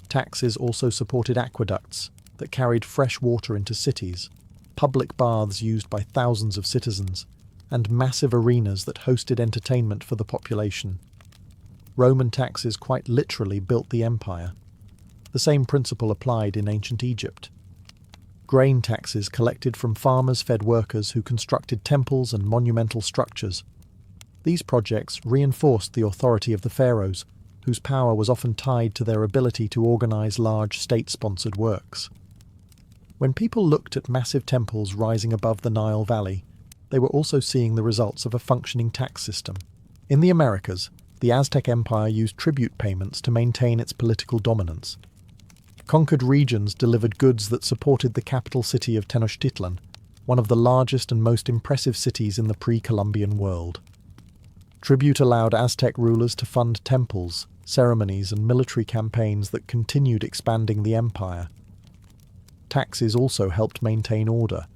Taxes also supported aqueducts that carried fresh water into cities, public baths used by thousands of citizens, and massive arenas that hosted entertainment for the population. Roman taxes quite literally built the empire. The same principle applied in ancient Egypt. Grain taxes collected from farmers fed workers who constructed temples and monumental structures. These projects reinforced the authority of the pharaohs, whose power was often tied to their ability to organize large state-sponsored works. When people looked at massive temples rising above the Nile Valley, they were also seeing the results of a functioning tax system. In the Americas, the Aztec Empire used tribute payments to maintain its political dominance. Conquered regions delivered goods that supported the capital city of Tenochtitlan, one of the largest and most impressive cities in the pre-Columbian world. Tribute allowed Aztec rulers to fund temples, ceremonies, and military campaigns that continued expanding the empire. Taxes also helped maintain order.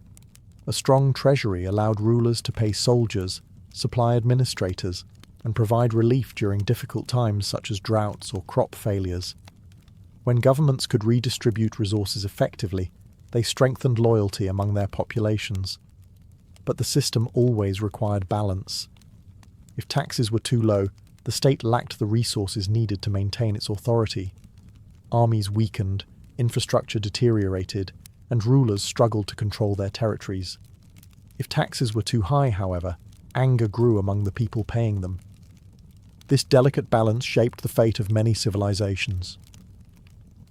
A strong treasury allowed rulers to pay soldiers, supply administrators, and provide relief during difficult times such as droughts or crop failures. When governments could redistribute resources effectively, they strengthened loyalty among their populations. But the system always required balance. If taxes were too low, the state lacked the resources needed to maintain its authority. Armies weakened, infrastructure deteriorated, and rulers struggled to control their territories. If taxes were too high, however, anger grew among the people paying them. This delicate balance shaped the fate of many civilizations.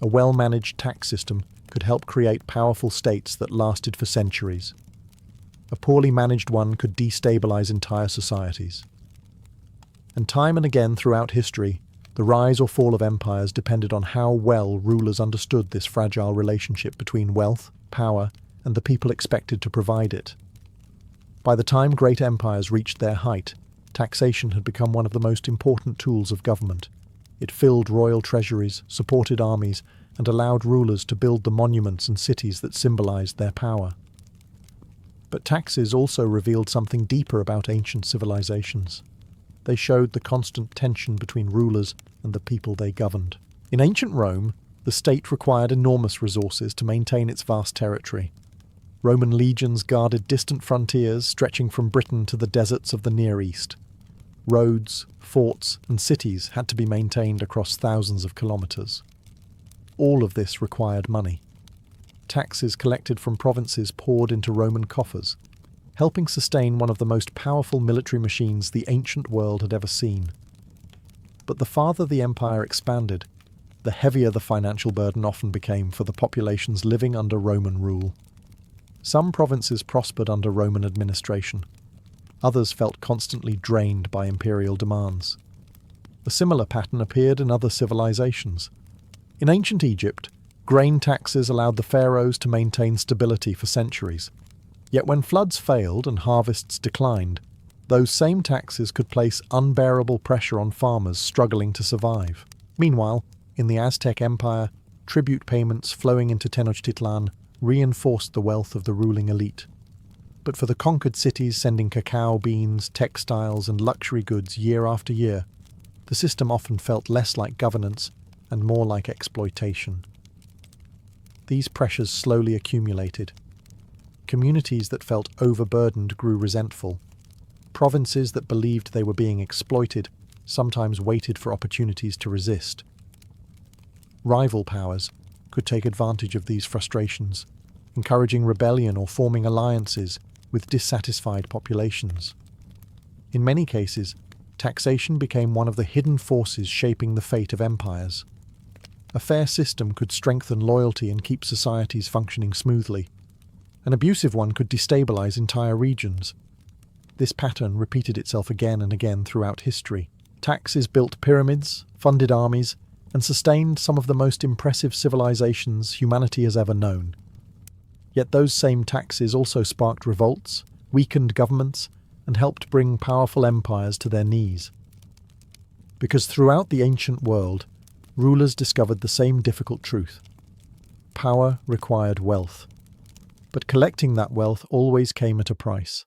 A well-managed tax system could help create powerful states that lasted for centuries. A poorly managed one could destabilize entire societies. And time and again throughout history, the rise or fall of empires depended on how well rulers understood this fragile relationship between wealth, power, and the people expected to provide it. By the time great empires reached their height, taxation had become one of the most important tools of government. It filled royal treasuries, supported armies, and allowed rulers to build the monuments and cities that symbolized their power. But taxes also revealed something deeper about ancient civilizations. They showed the constant tension between rulers and the people they governed. In ancient Rome, the state required enormous resources to maintain its vast territory. Roman legions guarded distant frontiers stretching from Britain to the deserts of the Near East. Roads, forts, and cities had to be maintained across thousands of kilometers. All of this required money. Taxes collected from provinces poured into Roman coffers, helping sustain one of the most powerful military machines the ancient world had ever seen. But the farther the empire expanded, the heavier the financial burden often became for the populations living under Roman rule. Some provinces prospered under Roman administration. Others felt constantly drained by imperial demands. A similar pattern appeared in other civilizations. In ancient Egypt, grain taxes allowed the pharaohs to maintain stability for centuries. Yet when floods failed and harvests declined, those same taxes could place unbearable pressure on farmers struggling to survive. Meanwhile, in the Aztec Empire, tribute payments flowing into Tenochtitlan reinforced the wealth of the ruling elite. But for the conquered cities sending cacao beans, textiles, and luxury goods year after year, the system often felt less like governance and more like exploitation. These pressures slowly accumulated. Communities that felt overburdened grew resentful. Provinces that believed they were being exploited sometimes waited for opportunities to resist. Rival powers could take advantage of these frustrations, encouraging rebellion or forming alliances with dissatisfied populations. In many cases, taxation became one of the hidden forces shaping the fate of empires. A fair system could strengthen loyalty and keep societies functioning smoothly. An abusive one could destabilize entire regions. This pattern repeated itself again and again throughout history. Taxes built pyramids, funded armies, and sustained some of the most impressive civilizations humanity has ever known. Yet those same taxes also sparked revolts, weakened governments, and helped bring powerful empires to their knees. Because throughout the ancient world, rulers discovered the same difficult truth. Power required wealth. But collecting that wealth always came at a price.